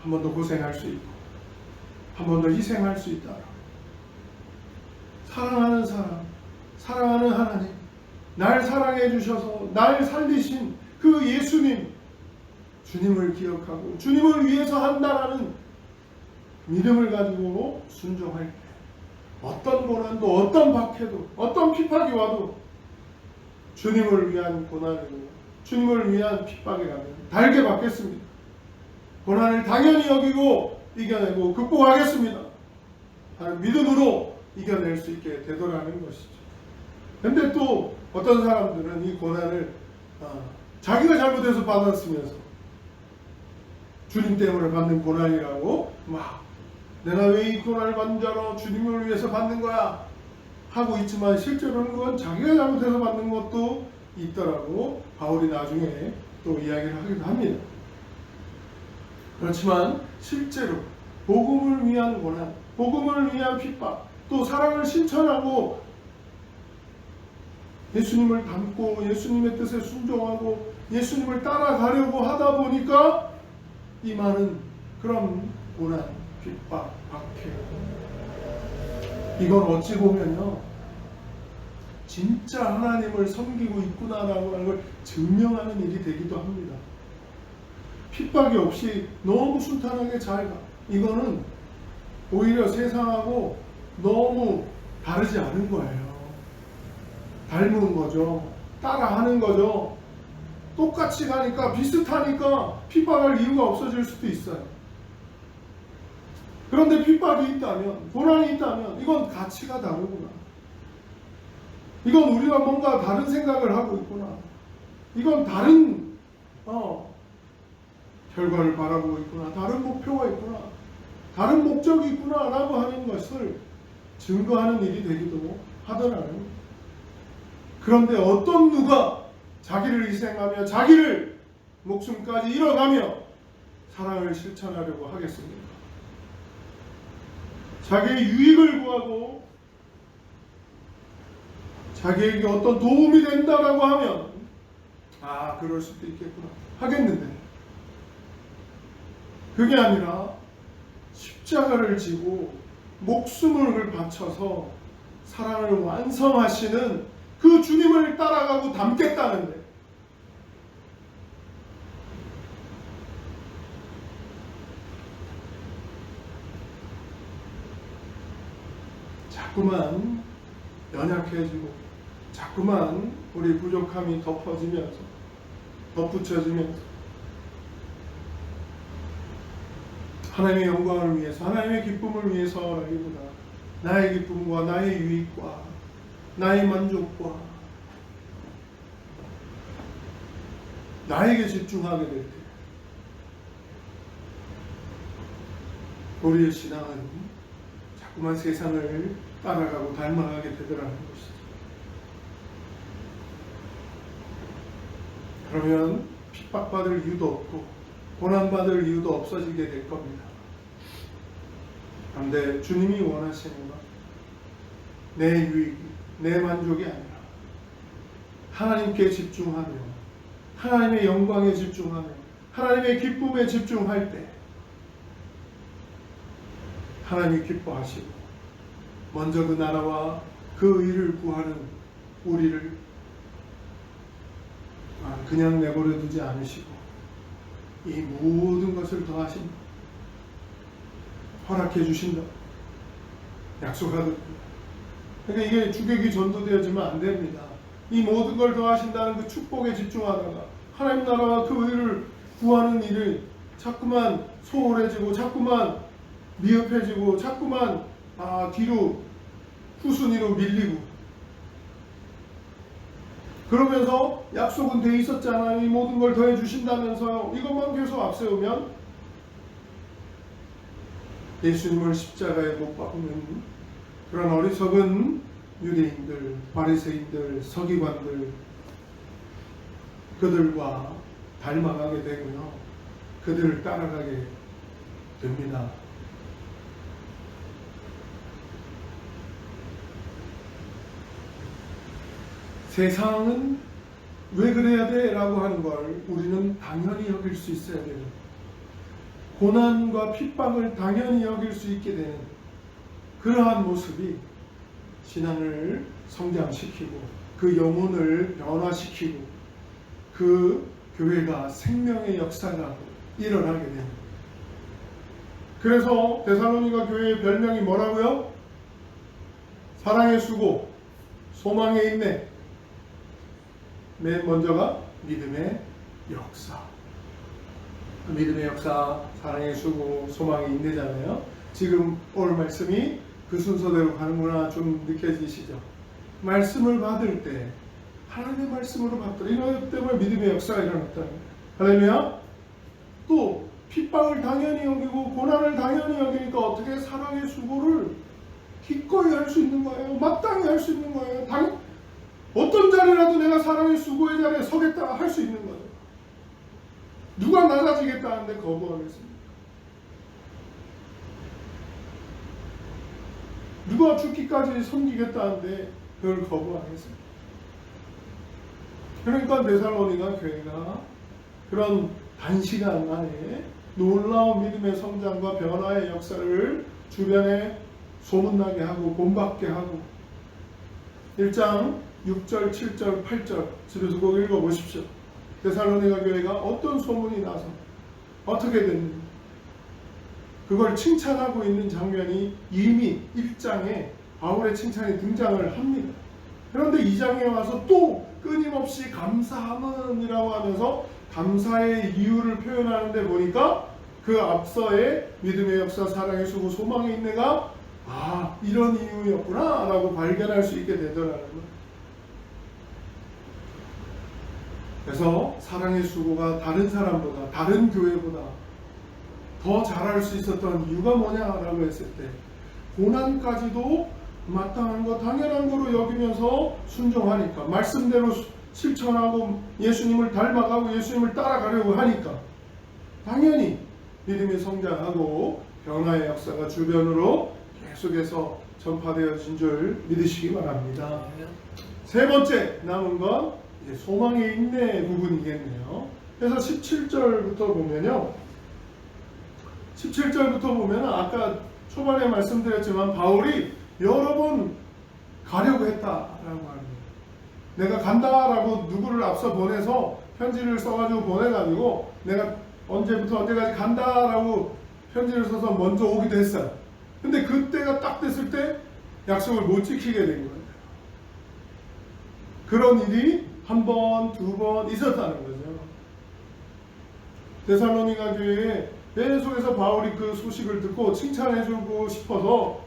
한 번 더 고생할 수 있고, 한 번 더 희생할 수 있다. 사랑하는 사람, 사랑하는 하나님, 날 사랑해 주셔서 날 살리신 그 예수님, 주님을 기억하고 주님을 위해서 한다라는 믿음을 가지고 순종할 때 어떤 고난도, 어떤 박해도, 어떤 핍박이 와도 주님을 위한 고난이고 주님을 위한 핍박에 가면 달게 받겠습니다. 고난을 당연히 여기고 이겨내고 극복하겠습니다 하는 믿음으로 이겨낼 수 있게 되더라는 것이죠. 근데 또 어떤 사람들은 이 고난을 자기가 잘못해서 받았으면서 주님 때문에 받는 고난이라고 막 내가 왜 이 고난을 받는 줄 알아? 주님을 위해서 받는 거야 하고 있지만 실제로는 그건 자기가 잘못해서 받는 것도 있더라고 바울이 나중에 또 이야기를 하기도 합니다. 그렇지만 실제로 복음을 위한 고난, 복음을 위한 핍박, 또 사랑을 실천하고 예수님을 닮고 예수님의 뜻에 순종하고 예수님을 따라가려고 하다 보니까 이 많은 그런 고난, 핍박, 박해, 이건 어찌 보면요 진짜 하나님을 섬기고 있구나라고 하는 걸 증명하는 일이 되기도 합니다. 핍박이 없이 너무 순탄하게 잘 가. 이거는 오히려 세상하고 너무 다르지 않은 거예요. 닮은 거죠. 따라하는 거죠. 똑같이 가니까, 비슷하니까 핍박할 이유가 없어질 수도 있어요. 그런데 핍박이 있다면, 고난이 있다면 이건 가치가 다르구나. 이건 우리가 뭔가 다른 생각을 하고 있구나. 이건 다른 결과를 바라보고 있구나. 다른 목표가 있구나. 다른 목적이 있구나 라고 하는 것을 증거하는 일이 되기도 하더라고요. 그런데 어떤 누가 자기를 희생하며 자기를 목숨까지 잃어가며 사랑을 실천하려고 하겠습니까? 자기의 유익을 구하고 자기에게 어떤 도움이 된다라고 하면 그럴 수도 있겠구나 하겠는데, 그게 아니라 십자가를 지고 목숨을 바쳐서 사랑을 완성하시는 그 주님을 따라가고 닮겠다는데, 자꾸만 연약해지고 자꾸만 우리 부족함이 덧붙여지면서 하나님의 영광을 위해서, 하나님의 기쁨을 위해서라기보다 나의 기쁨과 나의 유익과 나의 만족과 나에게 집중하게 될 때 우리의 신앙은 자꾸만 세상을 따라가고 닮아가게 되더라는 것이죠. 그러면 핍박받을 이유도 없고 고난받을 이유도 없어지게 될 겁니다. 그런데 주님이 원하시는 건 내 유익이, 내 만족이 아니라 하나님께 집중하며 하나님의 영광에 집중하며 하나님의 기쁨에 집중할 때 하나님이 기뻐하시고 먼저 그 나라와 그 의를 구하는 우리를 그냥 내버려 두지 않으시고 이 모든 것을 더하신다, 허락해 주신다, 약속하거든요. 그러니까 이게 주객이 전도되어지면 안 됩니다. 이 모든 걸 더하신다는 그 축복에 집중하다가 하나님 나라와 그 의를 구하는 일을 자꾸만 소홀해지고 자꾸만 미흡해지고 자꾸만 뒤로 후순위로 밀리고, 그러면서 약속은 돼 있었잖아요. 이 모든 걸 더해 주신다면서요. 이것만 계속 앞세우면 예수님을 십자가에 못 박는 그런 어리석은 유대인들, 바리새인들, 서기관들, 그들과 닮아가게 되고요. 그들을 따라가게 됩니다. 세상은 왜 그래야 돼? 라고 하는 걸 우리는 당연히 여길 수 있어야 되는, 고난과 핍박을 당연히 여길 수 있게 되는 그러한 모습이 신앙을 성장시키고 그 영혼을 변화시키고 그 교회가 생명의 역사가 일어나게 됩니다. 그래서 데살로니가 교회의 별명이 뭐라고요? 사랑의 수고, 소망의 인내, 맨 먼저가 믿음의 역사. 믿음의 역사, 사랑의 수고, 소망의 인내잖아요. 지금 오늘 말씀이 그 순서대로 가는구나 좀 느껴지시죠? 말씀을 받을 때 하나님의 말씀으로 받더라. 이런 때문에 믿음의 역사가 일어났다는 거예요. 할렐루야. 또 핍박을 당연히 여기고 고난을 당연히 여기니까 어떻게 사랑의 수고를 기꺼이 할 수 있는 거예요. 마땅히 할 수 있는 거예요. 어떤 자리라도 내가 사랑의 수고의 자리에 서겠다 할 수 있는 거예요. 누가 낮아지겠다는데 거부하겠습니까? 누가 죽기까지 섬기겠다는데 그걸 거부하겠습니까? 그러니까 데살로니가 교회가 그런 단시간 안에 놀라운 믿음의 성장과 변화의 역사를 주변에 소문나게 하고 본받게 하고, 1장 6절, 7절, 8절 집에서 꼭 읽어보십시오. 데살로니가 교회가 어떤 소문이 나서 어떻게 됐는지 그걸 칭찬하고 있는 장면이 이미 1장에 바울의 칭찬이 등장을 합니다. 그런데 2장에 와서 또 끊임없이 감사함은이라고 하면서 감사의 이유를 표현하는데 보니까 그 앞서의 믿음의 역사, 사랑의 수고, 소망의 인내가 이런 이유였구나 라고 발견할 수 있게 되더라는 거예요. 그래서 사랑의 수고가 다른 사람보다, 다른 교회보다 더 잘할 수 있었던 이유가 뭐냐라고 했을 때, 고난까지도 마땅한 거, 당연한 거로 여기면서 순종하니까, 말씀대로 실천하고 예수님을 닮아가고 예수님을 따라가려고 하니까 당연히 믿음이 성장하고 변화의 역사가 주변으로 계속해서 전파되어진 줄 믿으시기 바랍니다. 세 번째 남은 건 이제 소망의 인내 부분이겠네요. 그래서 17절부터 보면요. 17절부터 보면 아까 초반에 말씀드렸지만 바울이 여러 번 가려고 했다라고 합니다. 내가 간다라고 누구를 앞서 보내서 편지를 써가지고 보내가지고 내가 언제부터 언제까지 간다라고 편지를 써서 먼저 오기도 했어요. 근데 그때가 딱 됐을 때 약속을 못 지키게 된 거예요. 그런 일이 한 번, 두 번 있었다는 거죠. 데살로니가 교회에 계속해서 바울이 그 소식을 듣고 칭찬해주고 싶어서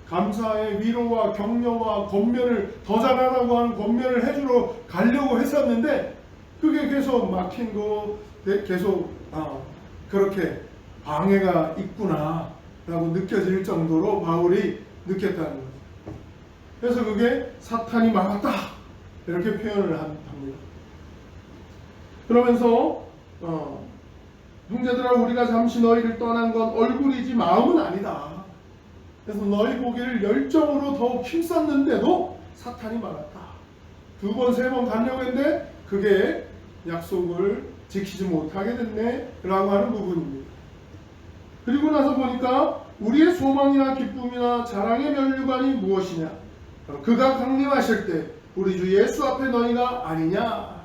감사의 위로와 격려와 권면을 더 잘하라고 하는 권면을 해주러 가려고 했었는데 그게 계속 막힌 거 계속 그렇게 방해가 있구나 라고 느껴질 정도로 바울이 느꼈다는 거죠. 그래서 그게 사탄이 막았다 이렇게 표현을 합니다. 그러면서 형제들아 우리가 잠시 너희를 떠난 건 얼굴이지 마음은 아니다. 그래서 너희 보기를 열정으로 더욱 힘썼는데도 사탄이 막았다. 두 번, 세 번 가려고 했는데 그게 약속을 지키지 못하게 됐네 라고 하는 부분입니다. 그리고 나서 보니까 우리의 소망이나 기쁨이나 자랑의 면류관이 무엇이냐? 그가 강림하실 때 우리 주 예수 앞에 너희가 아니냐?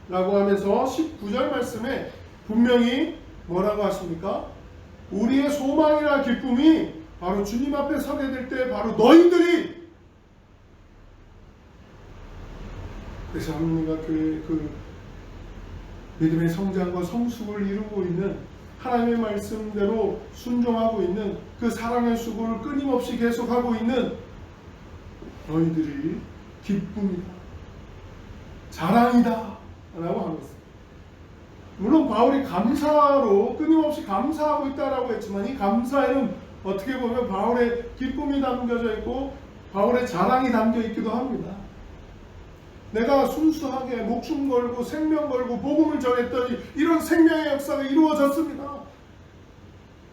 라고 하면서 19절 말씀에 분명히 뭐라고 하십니까? 우리의 소망이나 기쁨이 바로 주님 앞에 서게 될 때 바로 너희들이 데살로니가 교회의 그 믿음의 성장과 성숙을 이루고 있는 하나님의 말씀대로 순종하고 있는 그 사랑의 수고를 끊임없이 계속하고 있는 너희들이 기쁨이다, 자랑이다 라고 하고 있습니다. 물론 바울이 감사로 끊임없이 감사하고 있다라고 했지만 이 감사에는 어떻게 보면 바울의 기쁨이 담겨져 있고 바울의 자랑이 담겨 있기도 합니다. 내가 순수하게 목숨 걸고 생명 걸고 복음을 전했더니 이런 생명의 역사가 이루어졌습니다.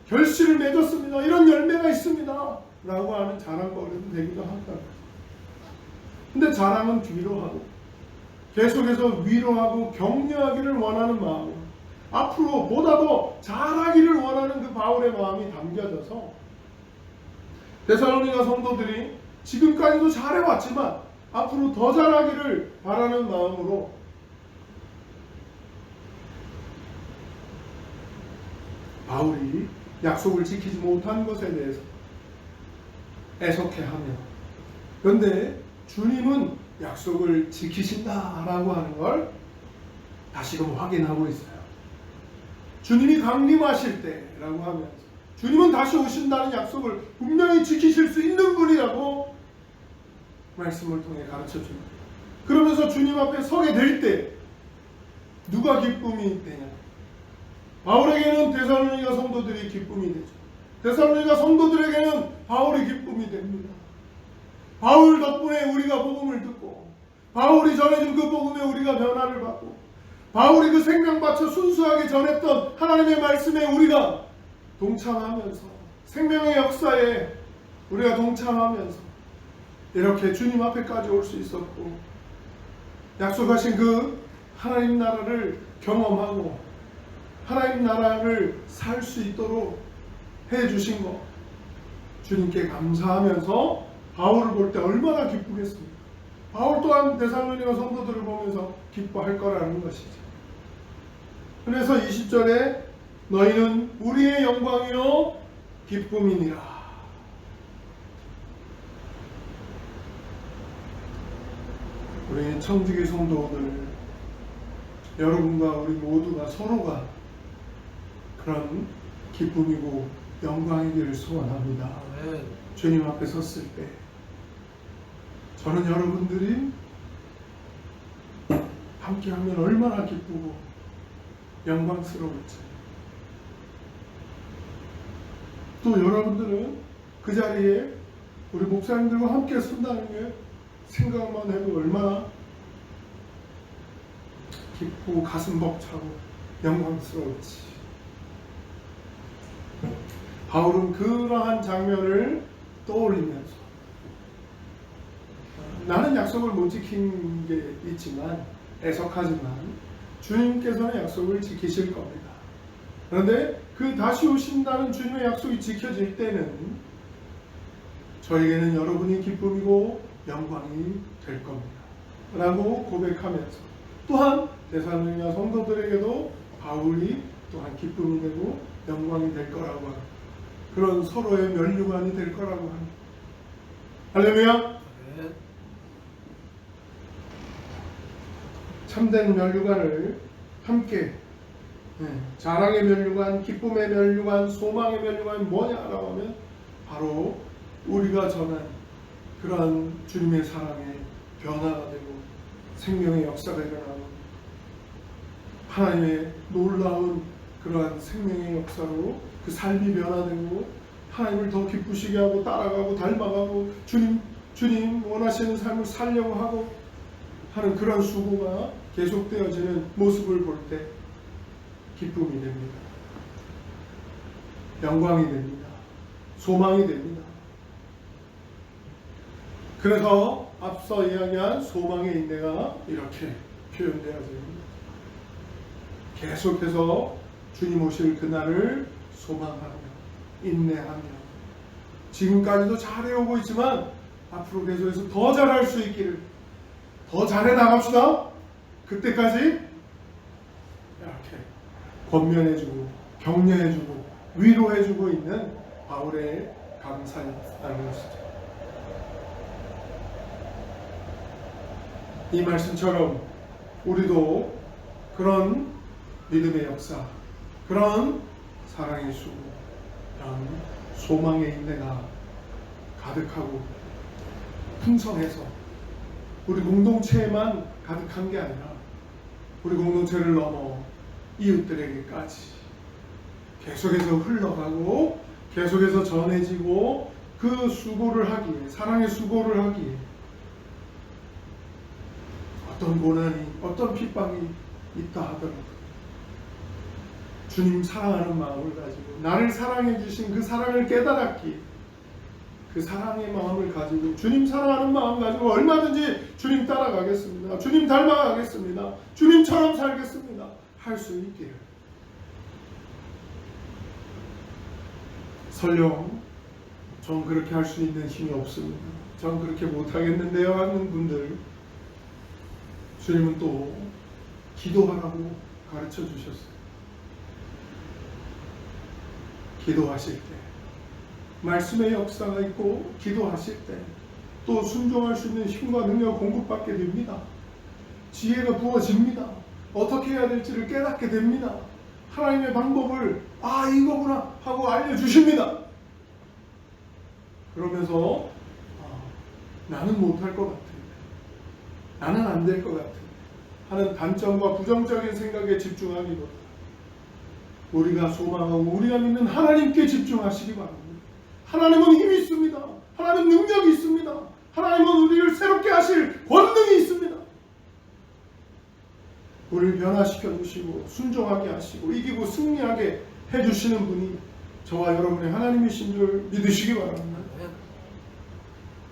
결실을 맺었습니다. 이런 열매가 있습니다. 라고 하는 자랑거리도 되기도 한다. 근데 자랑은 위로하고 계속해서 위로하고 격려하기를 원하는 마음, 앞으로 보다 더 잘하기를 원하는 그 바울의 마음이 담겨져서 데살로니가 성도들이 지금까지도 잘해왔지만 앞으로 더 잘하기를 바라는 마음으로 바울이 약속을 지키지 못한 것에 대해서 애석해하며, 그런데 주님은 약속을 지키신다라고 하는 걸 다시금 확인하고 있어요. 주님이 강림하실 때라고 하면서 주님은 다시 오신다는 약속을 분명히 지키실 수 있는 분이라고 말씀을 통해 가르쳐 줍니다. 그러면서 주님 앞에 서게 될 때 누가 기쁨이 되냐? 바울에게는 데살로니가 성도들이 기쁨이 되죠. 데살로니가 성도들에게는 바울이 기쁨이 됩니다. 바울 덕분에 우리가 복음을 듣고 바울이 전해준 그 복음에 우리가 변화를 받고 바울이 그 생명 바쳐 순수하게 전했던 하나님의 말씀에 우리가 동참하면서 생명의 역사에 우리가 동참하면서 이렇게 주님 앞에까지 올 수 있었고 약속하신 그 하나님 나라를 경험하고 하나님 나라를 살 수 있도록 해주신 것 주님께 감사하면서 바울을 볼 때 얼마나 기쁘겠습니까? 바울 또한 데살로니가 성도들을 보면서 기뻐할 거라는 것이죠. 그래서 20절에 너희는 우리의 영광이요 기쁨이니라. 우리 청지기 성도들 여러분과 우리 모두가 서로가 그런 기쁨이고 영광이기를 소원합니다. 아멘. 주님 앞에 섰을 때 저는 여러분들이 함께하면 얼마나 기쁘고 영광스러울지, 또 여러분들은 그 자리에 우리 목사님들과 함께 선다는 게 생각만 해도 얼마나 기쁘고 가슴 벅차고 영광스러울지. 바울은 그러한 장면을 떠올리면서 나는 약속을 못 지킨 게 있지만 애석하지만 주님께서는 약속을 지키실 겁니다. 그런데 그 다시 오신다는 주님의 약속이 지켜질 때는 저에게는 여러분이 기쁨이고 영광이 될 겁니다. 라고 고백하면서 또한 데살로니가 성도들에게도 바울이 또한 기쁨이 되고 영광이 될 거라고 합니다. 그런 서로의 면류관이 될 거라고 합니다. 할렐루야! 참된 면류관을 함께 자랑의 면류관, 기쁨의 면류관, 소망의 면류관이 뭐냐라고 하면 바로 우리가 전한 그러한 주님의 사랑의 변화가 되고 생명의 역사가 일어나고 하나님의 놀라운 그러한 생명의 역사로 그 삶이 변화되고 하나님을 더 기쁘시게 하고 따라가고 닮아가고 주님 원하시는 삶을 살려고 하고 하는 그런 수고가 계속되어지는 모습을 볼 때 기쁨이 됩니다. 영광이 됩니다. 소망이 됩니다. 그래서 앞서 이야기한 소망의 인내가 이렇게 표현되어집니다. 계속해서 주님 오실 그날을 소망하며 인내하며 지금까지도 잘해오고 있지만 앞으로 계속해서 더 잘할 수 있기를 더 잘해 나갑시다. 그때까지 이렇게 권면해주고 격려해주고 위로해주고 있는 바울의 감사라는 것이죠. 이 말씀처럼 우리도 그런 믿음의 역사, 그런 사랑의 수고, 그런 소망의 인내가 가득하고 풍성해서 우리 공동체에만 가득한 게 아니라 우리 공동체를 넘어 이웃들에게까지 계속해서 흘러가고 계속해서 전해지고 그 수고를 하기에, 사랑의 수고를 하기에 어떤 고난이, 어떤 핍박이 있다 하더라도 주님 사랑하는 마음을 가지고 나를 사랑해 주신 그 사랑을 깨달았기에 그 사랑의 마음을 가지고 주님 사랑하는 마음 가지고 얼마든지 주님 따라가겠습니다. 주님 닮아가겠습니다. 주님처럼 살겠습니다. 할 수 있기를. 설령 전 그렇게 할 수 있는 힘이 없습니다. 전 그렇게 못하겠는데요 하는 분들 주님은 또 기도하라고 가르쳐 주셨어요. 기도하실 때 말씀의 역사가 있고 기도하실 때 또 순종할 수 있는 힘과 능력을 공급받게 됩니다. 지혜가 부어집니다. 어떻게 해야 될지를 깨닫게 됩니다. 하나님의 방법을 이거구나 하고 알려주십니다. 그러면서 나는 못할 것 같은데, 나는 안 될 것 같은데 하는 단점과 부정적인 생각에 집중하기보다 우리가 소망하고 우리가 믿는 하나님께 집중하시기 바랍니다. 하나님은 힘이 있습니다. 하나님 능력이 있습니다. 하나님은 우리를 새롭게 하실 권능이 있습니다. 우리를 변화시켜 주시고 순종하게 하시고 이기고 승리하게 해주시는 분이 저와 여러분의 하나님이신 줄 믿으시기 바랍니다.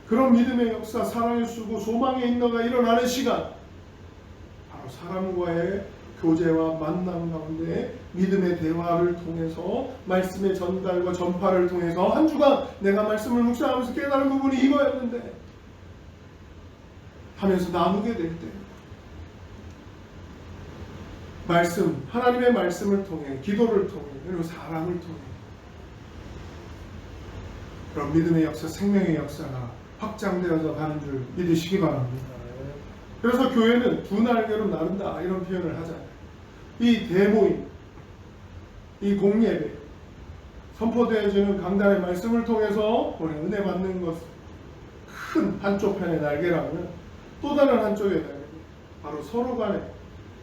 그런 믿음의 역사, 사랑의 수고, 소망의 인너가 일어나는 시간, 바로 사람과의 교제와 만남 가운데 믿음의 대화를 통해서 말씀의 전달과 전파를 통해서 한 주간 내가 말씀을 묵상하면서 깨달은 부분이 이거였는데 하면서 나누게 될 때 말씀, 하나님의 말씀을 통해 기도를 통해 그리고 사랑을 통해 그런 믿음의 역사, 생명의 역사가 확장되어서 가는 줄 믿으시기 바랍니다. 그래서 교회는 두 날개로 나른다 이런 표현을 하잖아요. 이 대모임, 이 공예배, 선포되어지는 강단의 말씀을 통해서 우리 은혜 받는 것, 큰 한쪽 편의 날개라면 또 다른 한쪽의 날개, 바로 서로 간에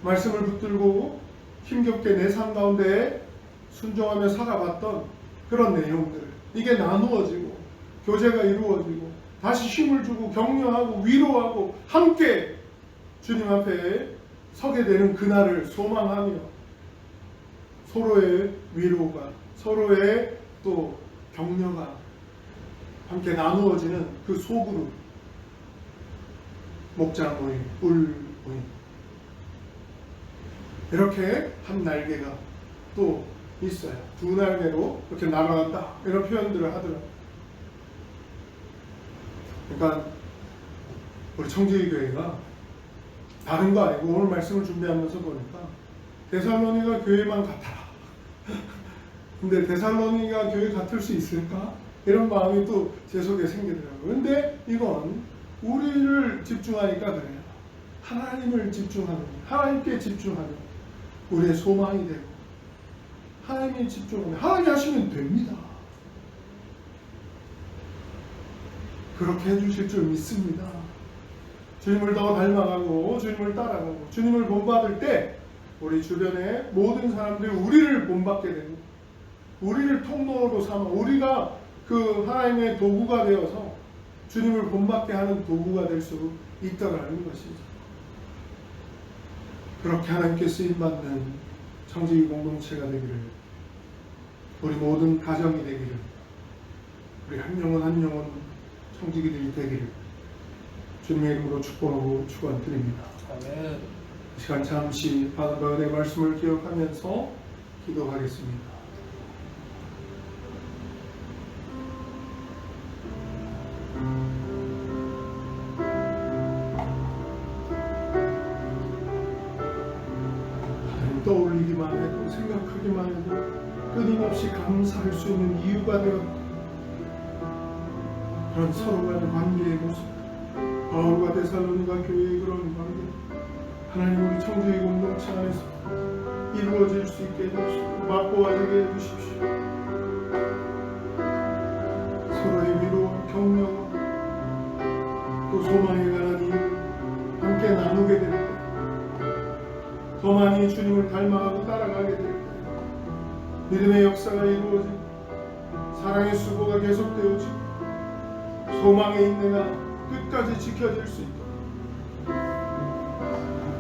말씀을 붙들고 힘겹게 내 삶 가운데 순종하며 살아봤던 그런 내용들, 이게 나누어지고 교제가 이루어지고 다시 힘을 주고 격려하고 위로하고 함께 주님 앞에 서게 되는 그날을 소망하며 서로의 위로가, 서로의 또 격려가 함께 나누어지는 그 소그룹, 목자 모임, 뿔 모임. 이렇게 한 날개가 또 있어요. 두 날개로 이렇게 날아간다 이런 표현들을 하더라고요. 그러니까 우리 청지기 교회가 다른 거 아니고 오늘 말씀을 준비하면서 보니까 데살로니가 교회만 같아라. 근데 데살로니가 교회 같을 수 있을까? 이런 마음이 또 제 속에 생기더라고요. 근데 이건 우리를 집중하니까 그래요. 하나님을 집중하는, 하나님께 하는 우리의 소망이 되고, 하나님이 집중하면 하나님이 하시면 됩니다. 그렇게 해주실 줄 믿습니다. 주님을 더 닮아가고 주님을 따라가고 주님을 본받을 때 우리 주변의 모든 사람들이 우리를 본받게 되고, 우리를 통로로 삼아 우리가 그 하나님의 도구가 되어서 주님을 본받게 하는 도구가 될 수 있다라는 것이죠. 그렇게 하나님께 쓰임받는 청지기 공동체가 되기를, 우리 모든 가정이 되기를, 우리 한 영혼 한 영혼 청지기들이 되기를 주님의 이름으로 축복하고 축원드립니다. 아멘. 이 시간 잠시 받은 바의 말씀을 기억하면서 기도하겠습니다. 하나님 떠올리기만 해도, 생각하기만 해도 끊임없이 감사할 수 있는 이유가 되었고, 그런 서로 간의 관계의 모습, 바울과 데살로니가 교회의 그런 관계, 하나님 우리 청지기 공동체 안에서 이루어질 수 있게 해주시고 맛보아지게 해주십시오. 서로의 위로와 격려와 또 소망에 관한 이유를 함께 나누게 될 때, 더 많이 주님을 닮아가고 따라가게 될 때, 믿음의 역사가 이루어지고 사랑의 수고가 계속되어지고 소망의 인내가 끝까지 지켜질 수 있도록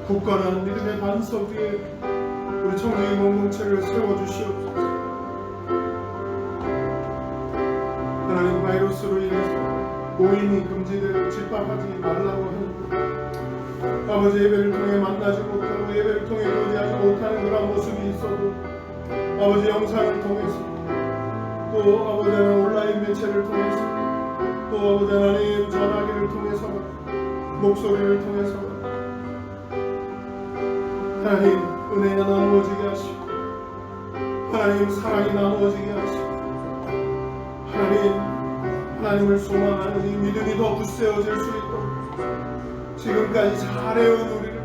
굳건한 믿음의 반석 위에 우리 청지기 공동체를 세워주시옵소서. 하나님, 바이러스로 인해서 모임이 금지되고 집합하지 말라고 하는데 아버지 예배를 통해 만나지 못하고 예배를 통해 교제하지 못하는 그런 모습이 있어도 아버지 영상을 통해서, 또 아버지 하나님 온라인 매체를 통해서, 또 아버지 하나님 전화기를 통해서, 목소리를 통해서 하나님 은혜가 나누어지게 하시고, 하나님 사랑이 나누어지게 하시고, 하나님을 소망하는 이 믿음이 더 굳세어질 수 있도록 지금까지 잘해온 우리를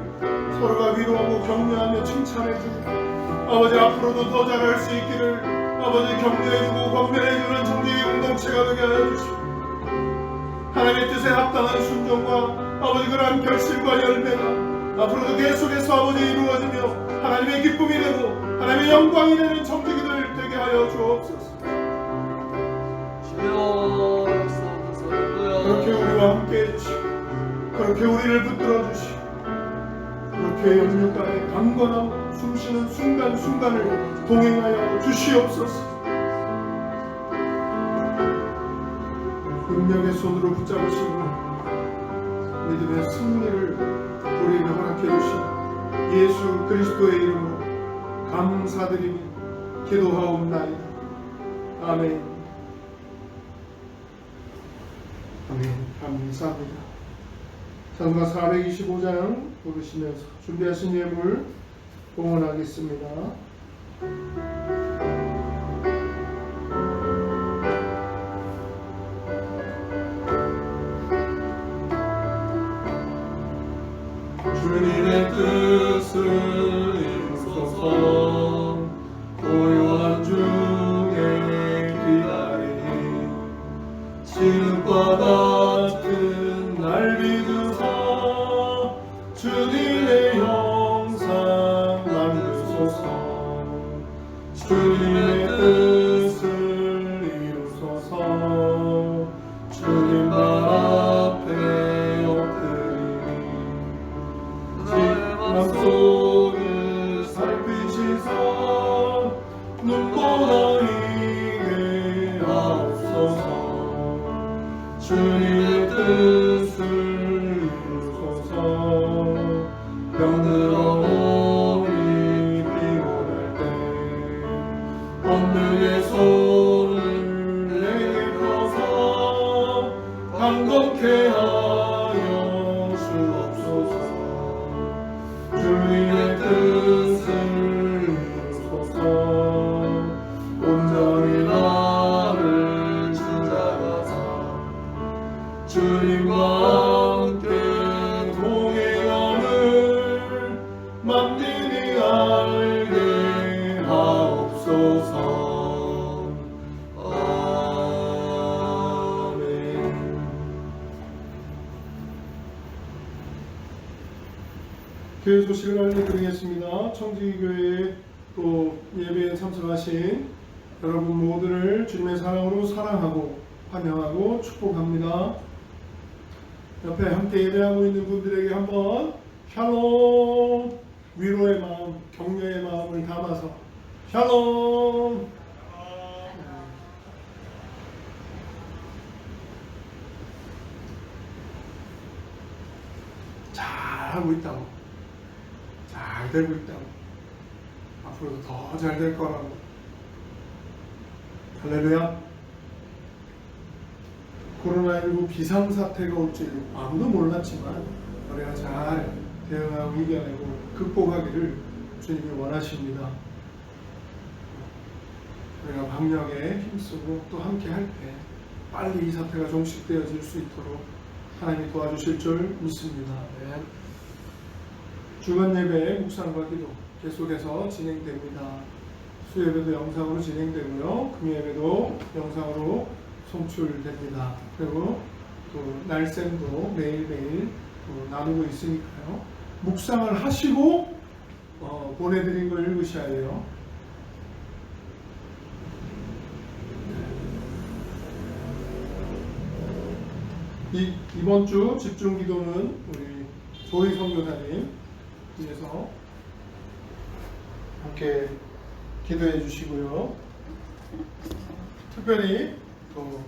서로가 위로하고 격려하며 칭찬해주고, 아버지 앞으로도 더 잘할 수 있기를 아버지 격려해주고 권면해주는 청지기 공동체가 되게 하여 주시고, 하나님의 뜻에 합당한 순종과 아버지 그러한 결실과 열매가 앞으로도 계속해서 아버지 이루어지며 하나님의 기쁨이 되고 하나님의 영광이 되는 청지기들 되게 하여 주옵소서. 그렇게 우리와 함께 해주시고, 그렇게 우리를 붙들어 주시고, 그렇게 영육간의 강건함 숨쉬는 순간순간을 동행하여 주시옵소서. 능력의 손으로 붙잡으시고 믿음의 승리를 우리에게 허락해 주신 예수 그리스도의 이름으로 감사드리며 기도하옵나이다. 아멘. 아멘. 감사합니다. 찬송가 425장 부르시면서 준비하신 예물 봉헌하겠습니다. 주님의 뜻을 이루소서. 고요한 중에 기다리니 지금과 같은 날 믿으사 주님의 형상 만드소서. 주님의 뜻을 이루소서. 주님 발 앞에 엎드리니 맘속을 살피시사 눈보다 이게 하옵소서. 주님의 뜻을 이루소서. 강건케 하여 주옵소서. 주님의 뜻을 이루소서. 온전히 나를 주장하사 주님과 함께 동행함을 만민이 알게 하옵소서. 아멘. 교회 소식을 알려드리겠습니다. 청지교회에 또 예배에 참석하신 여러분 모두를 주님의 사랑으로 사랑하고 환영하고 축복합니다. 옆에 함께 예배하고 있는 분들에게 한번 샬롬, 위로의 마음, 격려의 마음을 담아서 샬롬. 잘하고 있다고, 잘 되고 있다고, 앞으로도 더 잘 될 거라고. 할렐루야. 코로나19 비상사태가 올 줄 아무도 몰랐지만 우리가 잘 대응하고 이겨내고 극복하기를 주님이 원하십니다. 우리가 방역에 힘쓰고 또 함께 할 때 빨리 이 사태가 종식되어질 수 있도록 하나님이 도와주실 줄 믿습니다. 네. 주간 예배 묵상과 기도 계속해서 진행됩니다. 수예배도 영상으로 진행되고요. 금요예배도 영상으로 송출됩니다. 그리고 또 날샘도 매일매일 또 나누고 있으니까요. 묵상을 하시고 보내드린 걸 읽으셔야 돼요. 이번 주 집중 기도는 우리 조희 선교사님 뒤에서 함께 기도해 주시고요. 특별히 또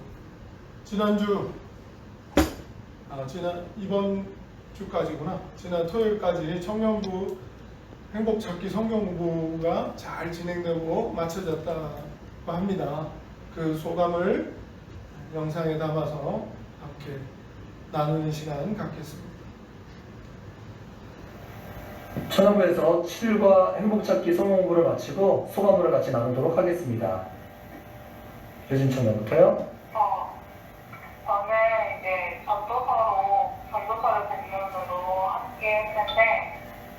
이번 주까지구나. 지난 토요일까지 청년부 행복찾기 성경공부가 잘 진행되고 마쳐졌다고 합니다. 그 소감을 영상에 담아서 함께 나누는 시간 갖겠습니다. 청년부에서 7일과 행복찾기 성공부를 마치고 소감을 같이 나누도록 하겠습니다. 유진 청년부터요. 저는 이제 전도서를 본문으로 함께 했는데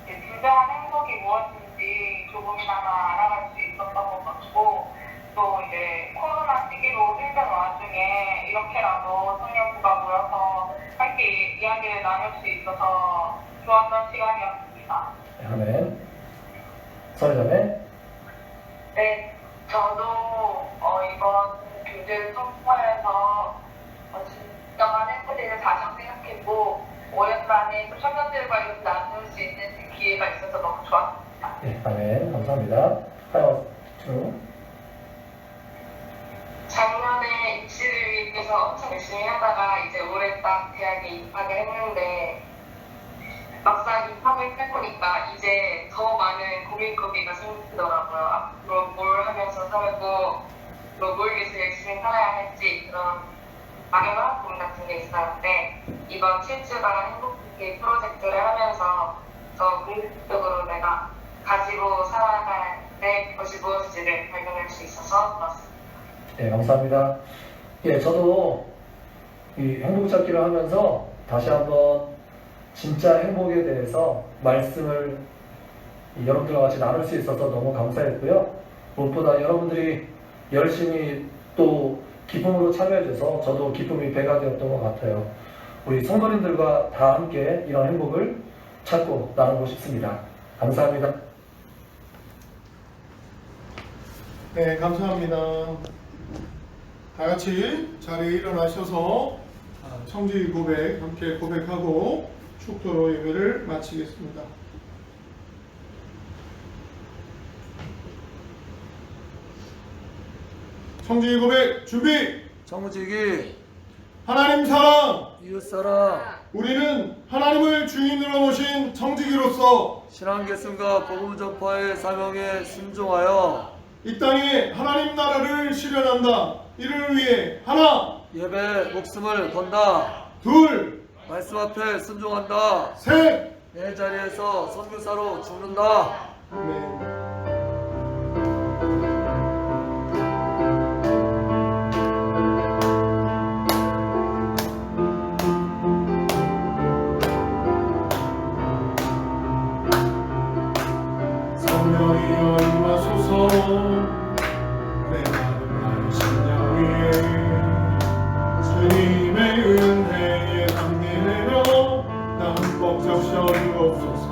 진정한 행복이 무엇인지 조금이나마 알아갈 수 있었던 것 같고, 또 이제 코로나 시기로 힘든 와중에 이렇게라도 청년부가 모여서 함께 이야기를 나눌 수 있어서 좋았던 시간이었습니다. 아멘. 선혜자매. 네, 저도 이번 교제를 통과해서 진정한 행복을 다시 생각했고, 오랜만에 청년들과 이렇게 나눌 수 있는 기회가 있어서 너무 좋았습니다. 네, 아멘. 감사합니다. 하여 주. 작년에 입시를 위해서 엄청 열심히 하다가 이제 올해 딱 대학에 입학을 했는데, 막상 입학을 해보니까 이제 더 많은 고민거리가 생기더라고요. 앞으로 뭘 하면서 살고 또 뭘 위해서 열심히 살아야 할지 그런 막연한 고민 같은 게 있었는데, 이번 7주간 행복하게 프로젝트를 하면서 더 궁극적으로 내가 가지고 살아갈 내 것이 무엇인지를 발견할 수 있어서 좋았습니다. 네, 감사합니다. 예, 저도 이 행복찾기를 하면서 다시 한번 진짜 행복에 대해서 말씀을 여러분들과 같이 나눌 수 있어서 너무 감사했고요. 무엇보다 여러분들이 열심히 또 기쁨으로 참여해줘서 저도 기쁨이 배가 되었던 것 같아요. 우리 성도님들과 다 함께 이런 행복을 찾고 나누고 싶습니다. 감사합니다. 네, 감사합니다. 다 같이 자리에 일어나셔서 청지 고백 함께 고백하고 축도로 예배를 마치겠습니다. 청지 고백 준비! 정무직이 하나님 사랑! 이웃사랑 우리는 하나님을 주인으로 모신 청지기로서 신앙계승과 복음 전파의 사명에 순종하여 이 땅에 하나님 나라를 실현한다. 이를 위해 하나 예배 목숨을 건다. 둘, 말씀 앞에 순종한다. 셋. 내 자리에서 선교사로 죽는다. 아멘. 성령이여 임하소서. 내 마음 나의 심령 위에 주님의 은혜에 담기되며 나 흠뻑 적셔주옵소서.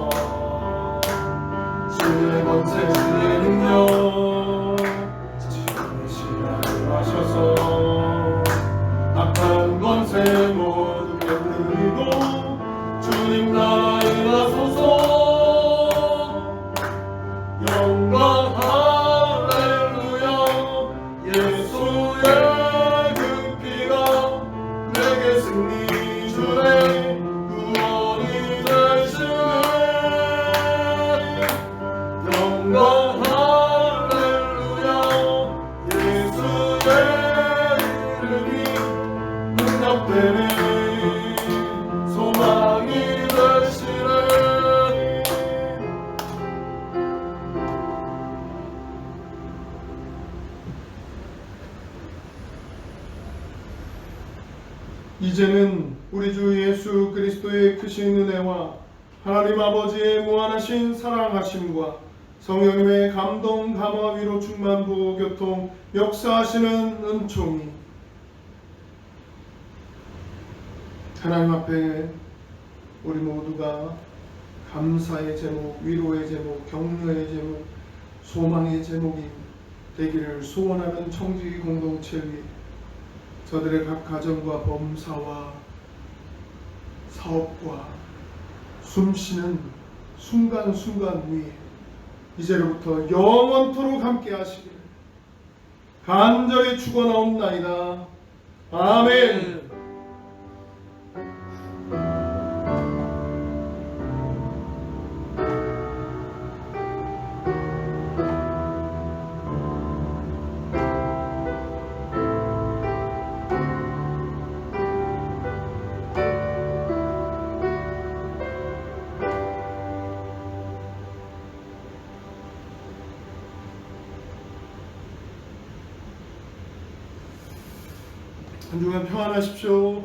주의 권세 주의 능력 지금의 시간을 하셔서 악한 권세 모두 깨뜨리고 주님 나라 임하소서. 영광 할렐루야. 예수의 그 피가 내게 승리 주네. 구원이 되시네. 영광 할렐루야. 예수의 이름이 능력되네. 소망이 되시네. 이제는 우리 주 예수 그리스도의 크신 은혜와 하나님 아버지의 무한하신 사랑하심과 성령님의 감동 감화 위로 충만 부호 교통 역사하시는 은총이 하나님 앞에 우리 모두가 감사의 제목, 위로의 제목, 격려의 제목, 소망의 제목이 되기를 소원하는 청지 공동체 위에 저들의 각 가정과 범사와 사업과 숨쉬는 순간순간 위에 이제로부터 영원토록 함께 하시기를 간절히 축원하옵나이다. 아멘. 한 주간 평안하십시오.